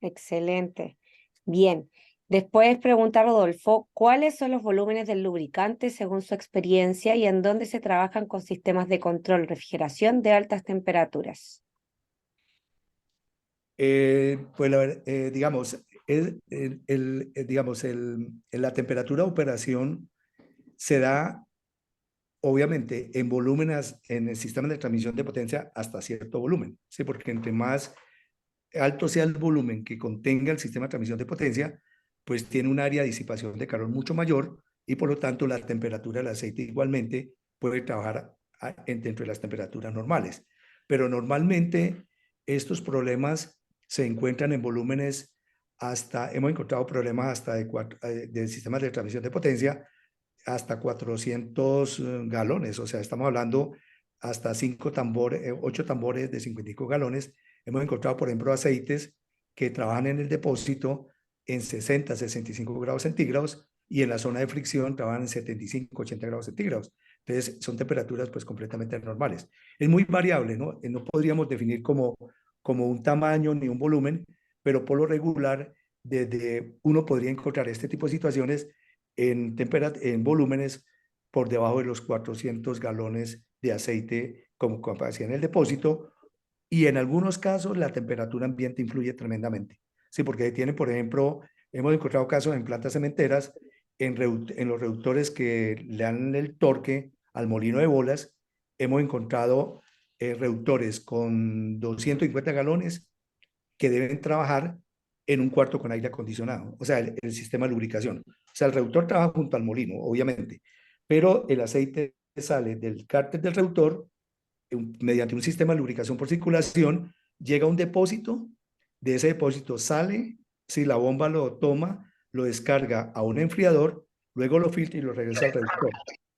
Excelente. Bien. Después pregunta Rodolfo, ¿cuáles son los volúmenes del lubricante según su experiencia y en dónde se trabajan con sistemas de control, refrigeración de altas temperaturas? Pues digamos, la temperatura de operación se da obviamente en volúmenes, en el sistema de transmisión de potencia hasta cierto volumen, ¿sí? Porque entre más alto sea el volumen que contenga el sistema de transmisión de potencia, pues tiene un área de disipación de calor mucho mayor y por lo tanto la temperatura del aceite igualmente puede trabajar dentro de las temperaturas normales. Pero normalmente estos problemas se encuentran en volúmenes hemos encontrado problemas hasta de sistemas de transmisión de potencia hasta 400 galones, o sea, estamos hablando hasta 8 tambores de 55 galones. Hemos encontrado, por ejemplo, aceites que trabajan en el depósito en 60, 65 grados centígrados y en la zona de fricción trabajan en 75, 80 grados centígrados. Entonces, son temperaturas pues completamente normales. Es muy variable, ¿no? No podríamos definir como un tamaño ni un volumen, pero por lo regular, desde uno podría encontrar este tipo de situaciones en volúmenes por debajo de los 400 galones de aceite como capacidad en el depósito y en algunos casos la temperatura ambiente influye tremendamente. Sí, porque tiene, por ejemplo, hemos encontrado casos en plantas cementeras, en los reductores que le dan el torque al molino de bolas, hemos encontrado reductores con 250 galones que deben trabajar en un cuarto con aire acondicionado, o sea, el sistema de lubricación. O sea, el reductor trabaja junto al molino, obviamente, pero el aceite sale del cárter del reductor mediante un sistema de lubricación por circulación, llega a un depósito, de ese depósito sale, si la bomba lo toma, lo descarga a un enfriador, luego lo filtra y lo regresa al reductor.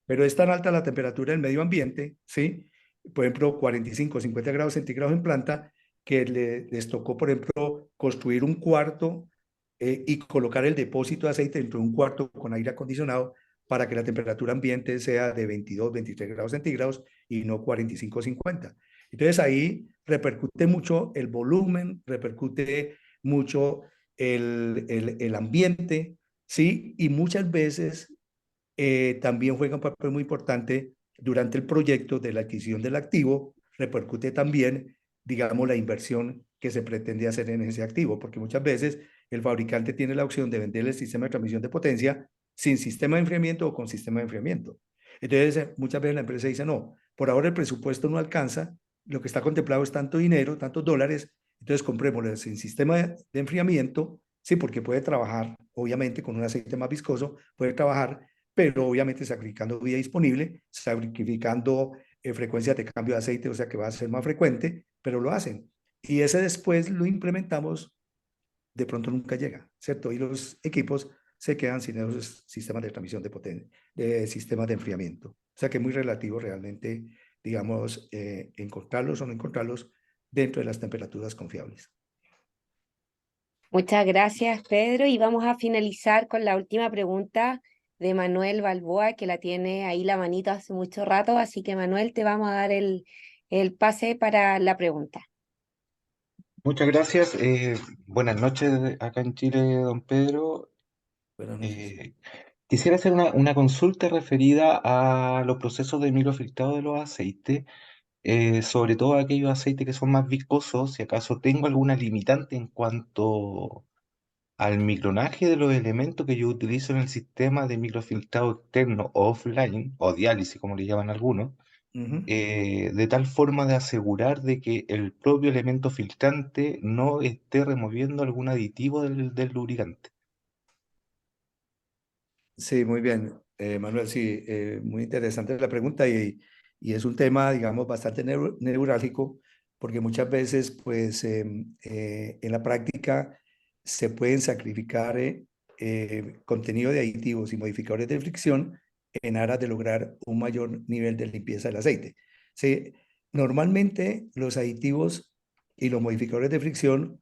Pero es tan alta la temperatura del medio ambiente, ¿sí? Por ejemplo, 45, 50 grados centígrados en planta, que les tocó, por ejemplo, construir un cuarto y colocar el depósito de aceite dentro de un cuarto con aire acondicionado para que la temperatura ambiente sea de 22, 23 grados centígrados y no 45, 50. Entonces ahí repercute mucho el volumen, repercute mucho el ambiente, ¿sí? Y muchas veces también juega un papel muy importante durante el proyecto de la adquisición del activo, repercute también, digamos, la inversión que se pretende hacer en ese activo, porque muchas veces el fabricante tiene la opción de vender el sistema de transmisión de potencia sin sistema de enfriamiento o con sistema de enfriamiento. Entonces, muchas veces la empresa dice, no, por ahora el presupuesto no alcanza, lo que está contemplado es tanto dinero, tantos dólares, entonces comprémoslo sin sistema de enfriamiento, sí, porque puede trabajar, obviamente, con un aceite más viscoso, puede trabajar, pero obviamente sacrificando vida disponible, sacrificando frecuencias de cambio de aceite, o sea que va a ser más frecuente, pero lo hacen. Y ese después lo implementamos, de pronto nunca llega, ¿cierto? Y los equipos se quedan sin esos sistemas de transmisión de potencia, de sistemas de enfriamiento. O sea que es muy relativo realmente, digamos, encontrarlos o no encontrarlos dentro de las temperaturas confiables. Muchas gracias, Pedro. Y vamos a finalizar con la última pregunta de Manuel Balboa, que la tiene ahí la manito hace mucho rato. Así que, Manuel, te vamos a dar el pase para la pregunta. Muchas gracias. Buenas noches acá en Chile, don Pedro. Buenas noches. Quisiera hacer una consulta referida a los procesos de microfiltrado de los aceites, sobre todo aquellos aceites que son más viscosos, si acaso tengo alguna limitante en cuanto al micronaje de los elementos que yo utilizo en el sistema de microfiltrado externo o offline, o diálisis como le llaman algunos, Ujú. de tal forma de asegurar de que el propio elemento filtrante no esté removiendo algún aditivo del lubricante. Sí, muy bien, Manuel, sí, muy interesante la pregunta y es un tema, digamos, bastante neurálgico porque muchas veces, pues, en la práctica se pueden sacrificar contenido de aditivos y modificadores de fricción en aras de lograr un mayor nivel de limpieza del aceite. Sí, normalmente los aditivos y los modificadores de fricción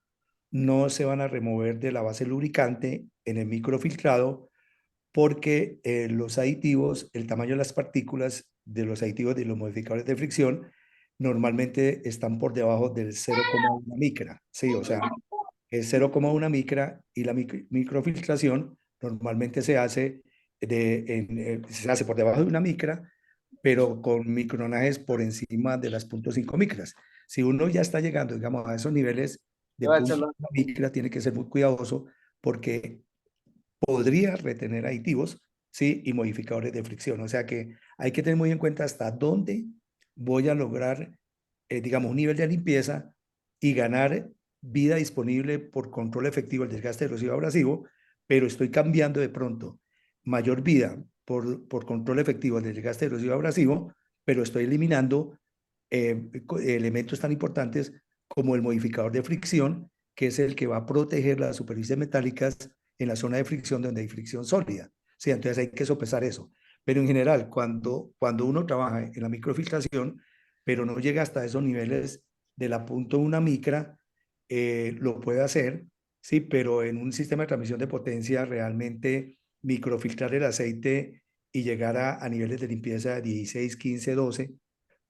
no se van a remover de la base lubricante en el microfiltrado porque los aditivos, el tamaño de las partículas de los aditivos de los modificadores de fricción normalmente están por debajo del 0,1 micra, ¿sí? O sea, es 0,1 micra y la microfiltración normalmente se hace por debajo de una micra, pero con micronajes por encima de las 0,5 micras. Si uno ya está llegando, digamos, a esos niveles de 0,5 micra, tiene que ser muy cuidadoso porque podría retener aditivos, ¿sí? Y modificadores de fricción. O sea que hay que tener muy en cuenta hasta dónde voy a lograr, digamos, un nivel de limpieza y ganar vida disponible por control efectivo del desgaste erosivo abrasivo, pero estoy cambiando de pronto mayor vida por control efectivo del desgaste erosivo abrasivo, pero estoy eliminando elementos tan importantes como el modificador de fricción, que es el que va a proteger las superficies metálicas en la zona de fricción donde hay fricción sólida. Sí, entonces hay que sopesar eso. Pero en general, cuando uno trabaja en la microfiltración, pero no llega hasta esos niveles de la 0,1 micra, lo puede hacer, sí, pero en un sistema de transmisión de potencia realmente microfiltrar el aceite y llegar a niveles de limpieza de 16, 15, 12,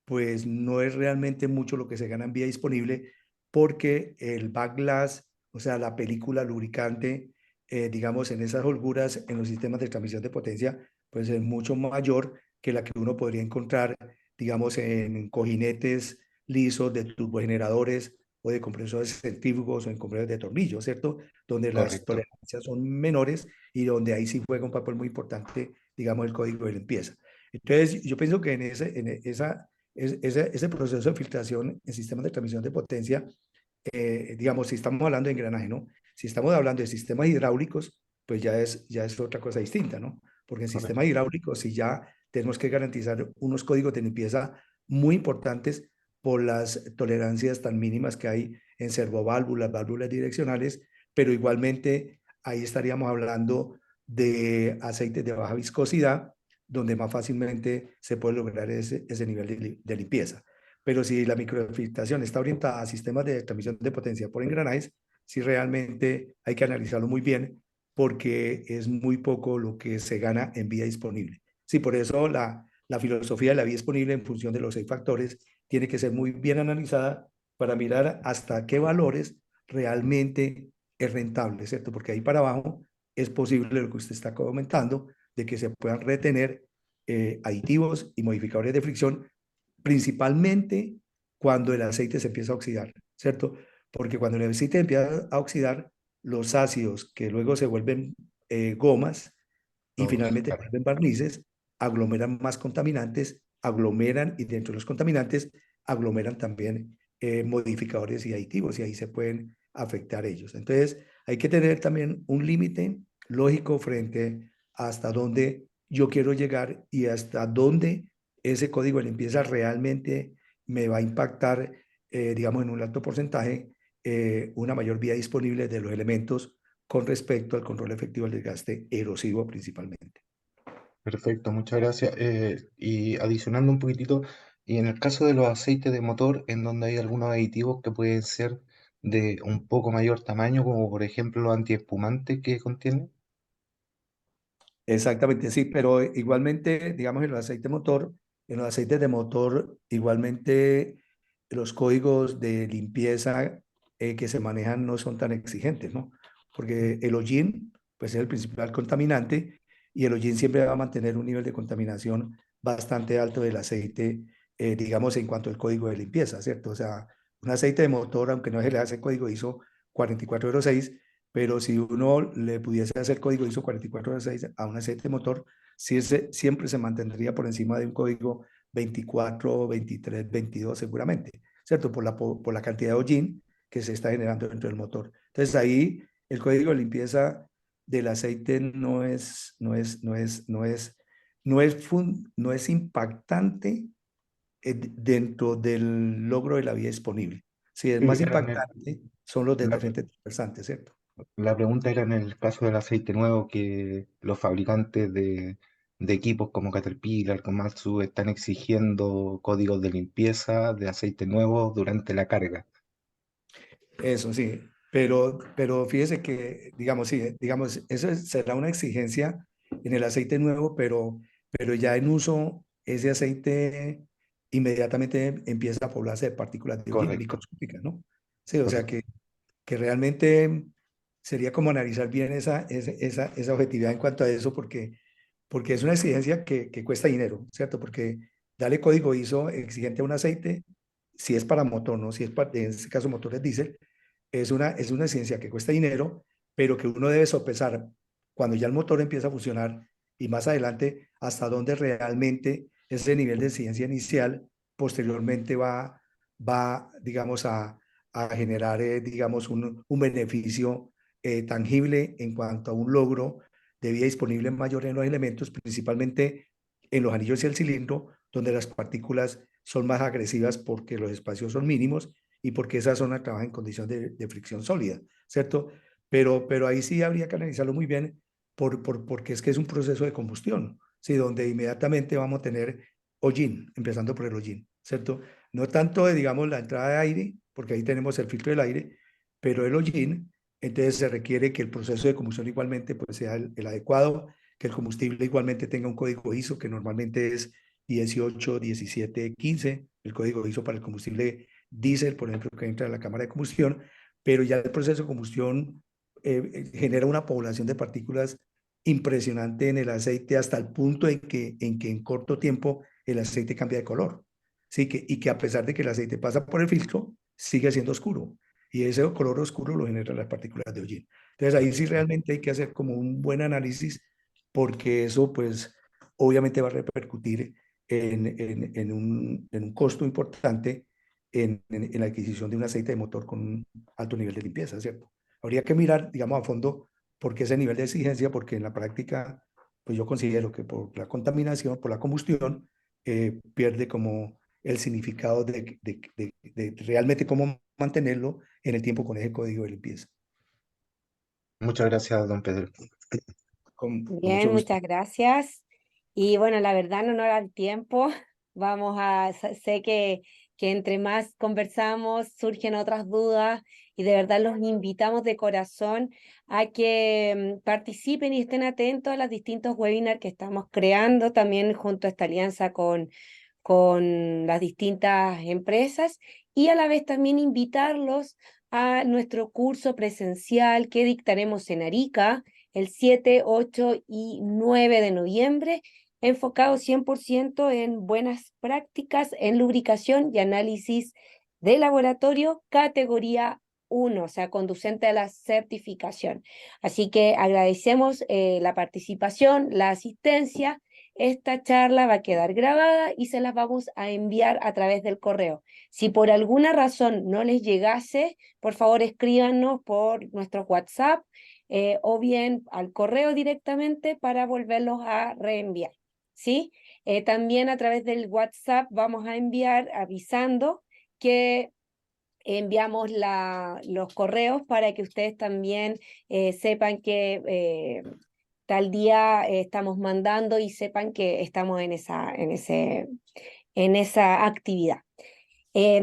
pues no es realmente mucho lo que se gana en vía disponible porque el backlash, o sea, la película lubricante, digamos, en esas holguras en los sistemas de transmisión de potencia, pues es mucho mayor que la que uno podría encontrar, digamos, en cojinetes lisos de turbogeneradores o de compresores centrífugos o en compresores de tornillos, ¿cierto? Donde las Correcto. tolerancias son menores y donde ahí sí juega un papel muy importante, digamos, el código de limpieza. Entonces, yo pienso que ese proceso de filtración en sistemas de transmisión de potencia, digamos, si estamos hablando de engranaje, ¿no? Si estamos hablando de sistemas hidráulicos, pues ya es otra cosa distinta, ¿no? Porque en sistemas Correcto. hidráulicos sí ya tenemos que garantizar unos códigos de limpieza muy importantes por las tolerancias tan mínimas que hay en servoválvulas, válvulas direccionales, pero igualmente ahí estaríamos hablando de aceites de baja viscosidad, donde más fácilmente se puede lograr ese nivel de limpieza. Pero si la microfiltración está orientada a sistemas de transmisión de potencia por engranajes, sí realmente hay que analizarlo muy bien porque es muy poco lo que se gana en vía disponible. Sí, por eso la filosofía de la vía disponible en función de los 6 factores tiene que ser muy bien analizada para mirar hasta qué valores realmente es rentable, ¿cierto? Porque ahí para abajo es posible lo que usted está comentando, de que se puedan retener aditivos y modificadores de fricción, principalmente cuando el aceite se empieza a oxidar, ¿cierto? Porque cuando el aceite empieza a oxidar, los ácidos que luego se vuelven gomas y Todos, finalmente se claro. vuelven barnices, aglomeran más contaminantes, aglomeran y dentro de los contaminantes aglomeran también modificadores y aditivos y ahí se pueden afectar ellos. Entonces, hay que tener también un límite lógico frente hasta dónde yo quiero llegar y hasta dónde ese código de limpieza realmente me va a impactar, digamos, en un alto porcentaje, una mayor vía disponible de los elementos con respecto al control efectivo del desgaste erosivo principalmente. Perfecto, muchas gracias. Y adicionando un poquitito, y en el caso de los aceites de motor, en donde hay algunos aditivos que pueden ser de un poco mayor tamaño, como por ejemplo los antiespumantes que contienen. Exactamente, sí, pero igualmente, digamos, en los aceites de motor, igualmente los códigos de limpieza que se manejan no son tan exigentes, ¿no? Porque el hollín, pues es el principal contaminante y el hollín siempre va a mantener un nivel de contaminación bastante alto del aceite, digamos, en cuanto al código de limpieza, ¿cierto? O sea, un aceite de motor, aunque no se le hace código ISO 4406, pero si uno le pudiese hacer código ISO 44006 a un aceite motor, sí siempre se mantendría por encima de un código 24, 23, 22 seguramente, ¿cierto? Por la cantidad de hollín que se está generando dentro del motor. Entonces ahí el código de limpieza del aceite no es impactante dentro del logro de la vía disponible. Sí, es Sí, más impactante son los la, detergentes dispersantes, ¿cierto? la pregunta era en el caso del aceite nuevo que los fabricantes de equipos como Caterpillar, Komatsu están exigiendo códigos de limpieza de aceite nuevo durante la carga. Eso sí, pero fíjese que, digamos, sí, digamos, eso será una exigencia en el aceite nuevo, pero ya en uso ese aceite inmediatamente empieza a poblarse de partículas de hollín Correcto, microscópicas, ¿no? Sí, o sea correcto. que realmente sería como analizar bien esa objetividad en cuanto a eso, porque es una exigencia que cuesta dinero, ¿cierto? Porque darle código ISO exigente a un aceite, si es para motor, ¿no? Si es para, en este caso motores diésel, es una ciencia que cuesta dinero, pero que uno debe sopesar cuando ya el motor empieza a funcionar y más adelante hasta dónde realmente ese nivel de ciencia inicial posteriormente digamos, a generar, digamos, un beneficio tangible en cuanto a un logro de vida disponible mayor en los elementos, principalmente en los anillos y el cilindro, donde las partículas son más agresivas porque los espacios son mínimos y porque esa zona trabaja en condición de fricción sólida, ¿cierto? Pero ahí sí habría que analizarlo muy bien porque es que es un proceso de combustión, ¿sí? Donde inmediatamente vamos a tener hollín, empezando por el hollín, ¿cierto? No tanto de, digamos, la entrada de aire, porque ahí tenemos el filtro del aire, pero el hollín, entonces se requiere que el proceso de combustión igualmente pues, sea el adecuado, que el combustible igualmente tenga un código ISO, que normalmente es 18, 17, 15, el código ISO para el combustible diésel, por ejemplo, que entra a la cámara de combustión, pero ya el proceso de combustión genera una población de partículas impresionante en el aceite hasta el punto en que en corto tiempo el aceite cambia de color. ¿Sí? Y que a pesar de que el aceite pasa por el filtro, sigue siendo oscuro. Y ese color oscuro lo generan las partículas de hollín. Entonces ahí sí realmente hay que hacer como un buen análisis porque eso pues obviamente va a repercutir en un costo importante en la adquisición de un aceite de motor con un alto nivel de limpieza, ¿cierto? Habría que mirar, digamos, a fondo por qué ese nivel de exigencia, porque en la práctica, pues yo considero que por la contaminación, por la combustión, pierde como el significado de realmente cómo mantenerlo en el tiempo con ese código de limpieza. Muchas gracias, don Pedro. Con mucho Bien, gusto. muchas gracias. Y bueno, la verdad, en honor al tiempo, sé que entre más conversamos surgen otras dudas y de verdad los invitamos de corazón a que participen y estén atentos a los distintos webinars que estamos creando también junto a esta alianza con las distintas empresas y a la vez también invitarlos a nuestro curso presencial que dictaremos en Arica el 7, 8 y 9 de noviembre, enfocado 100% en buenas prácticas en lubricación y análisis de laboratorio, categoría 1, o sea, conducente a la certificación. Así que agradecemos la participación, la asistencia. Esta charla va a quedar grabada y se las vamos a enviar a través del correo. Si por alguna razón no les llegase, por favor escríbanos por nuestro WhatsApp o bien al correo directamente para volverlos a reenviar, ¿sí? También a través del WhatsApp vamos a enviar avisando que enviamos los correos para que ustedes también sepan que tal día estamos mandando y sepan que estamos en esa actividad.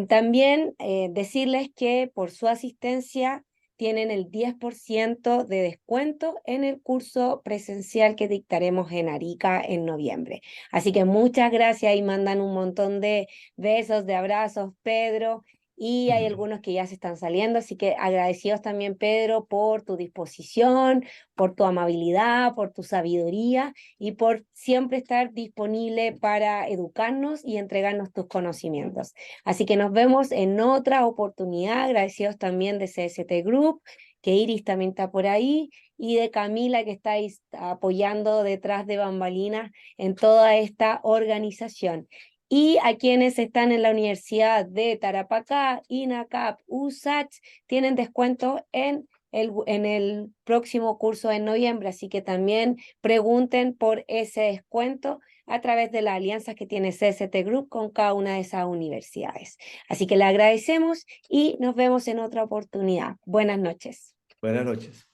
También decirles que por su asistencia tienen el 10% de descuento en el curso presencial que dictaremos en Arica en noviembre. Así que muchas gracias y mandan un montón de besos, de abrazos, Pedro. Y hay algunos que ya se están saliendo, así que agradecidos también, Pedro, por tu disposición, por tu amabilidad, por tu sabiduría y por siempre estar disponible para educarnos y entregarnos tus conocimientos. Así que nos vemos en otra oportunidad, agradecidos también de CST Group que Iris también está por ahí, y de Camila, que está ahí apoyando detrás de bambalinas en toda esta organización. Y a quienes están en la Universidad de Tarapacá, INACAP, USACH, tienen descuento en el próximo curso en noviembre, así que también pregunten por ese descuento a través de las alianzas que tiene CST Group con cada una de esas universidades. Así que le agradecemos y nos vemos en otra oportunidad. Buenas noches. Buenas noches.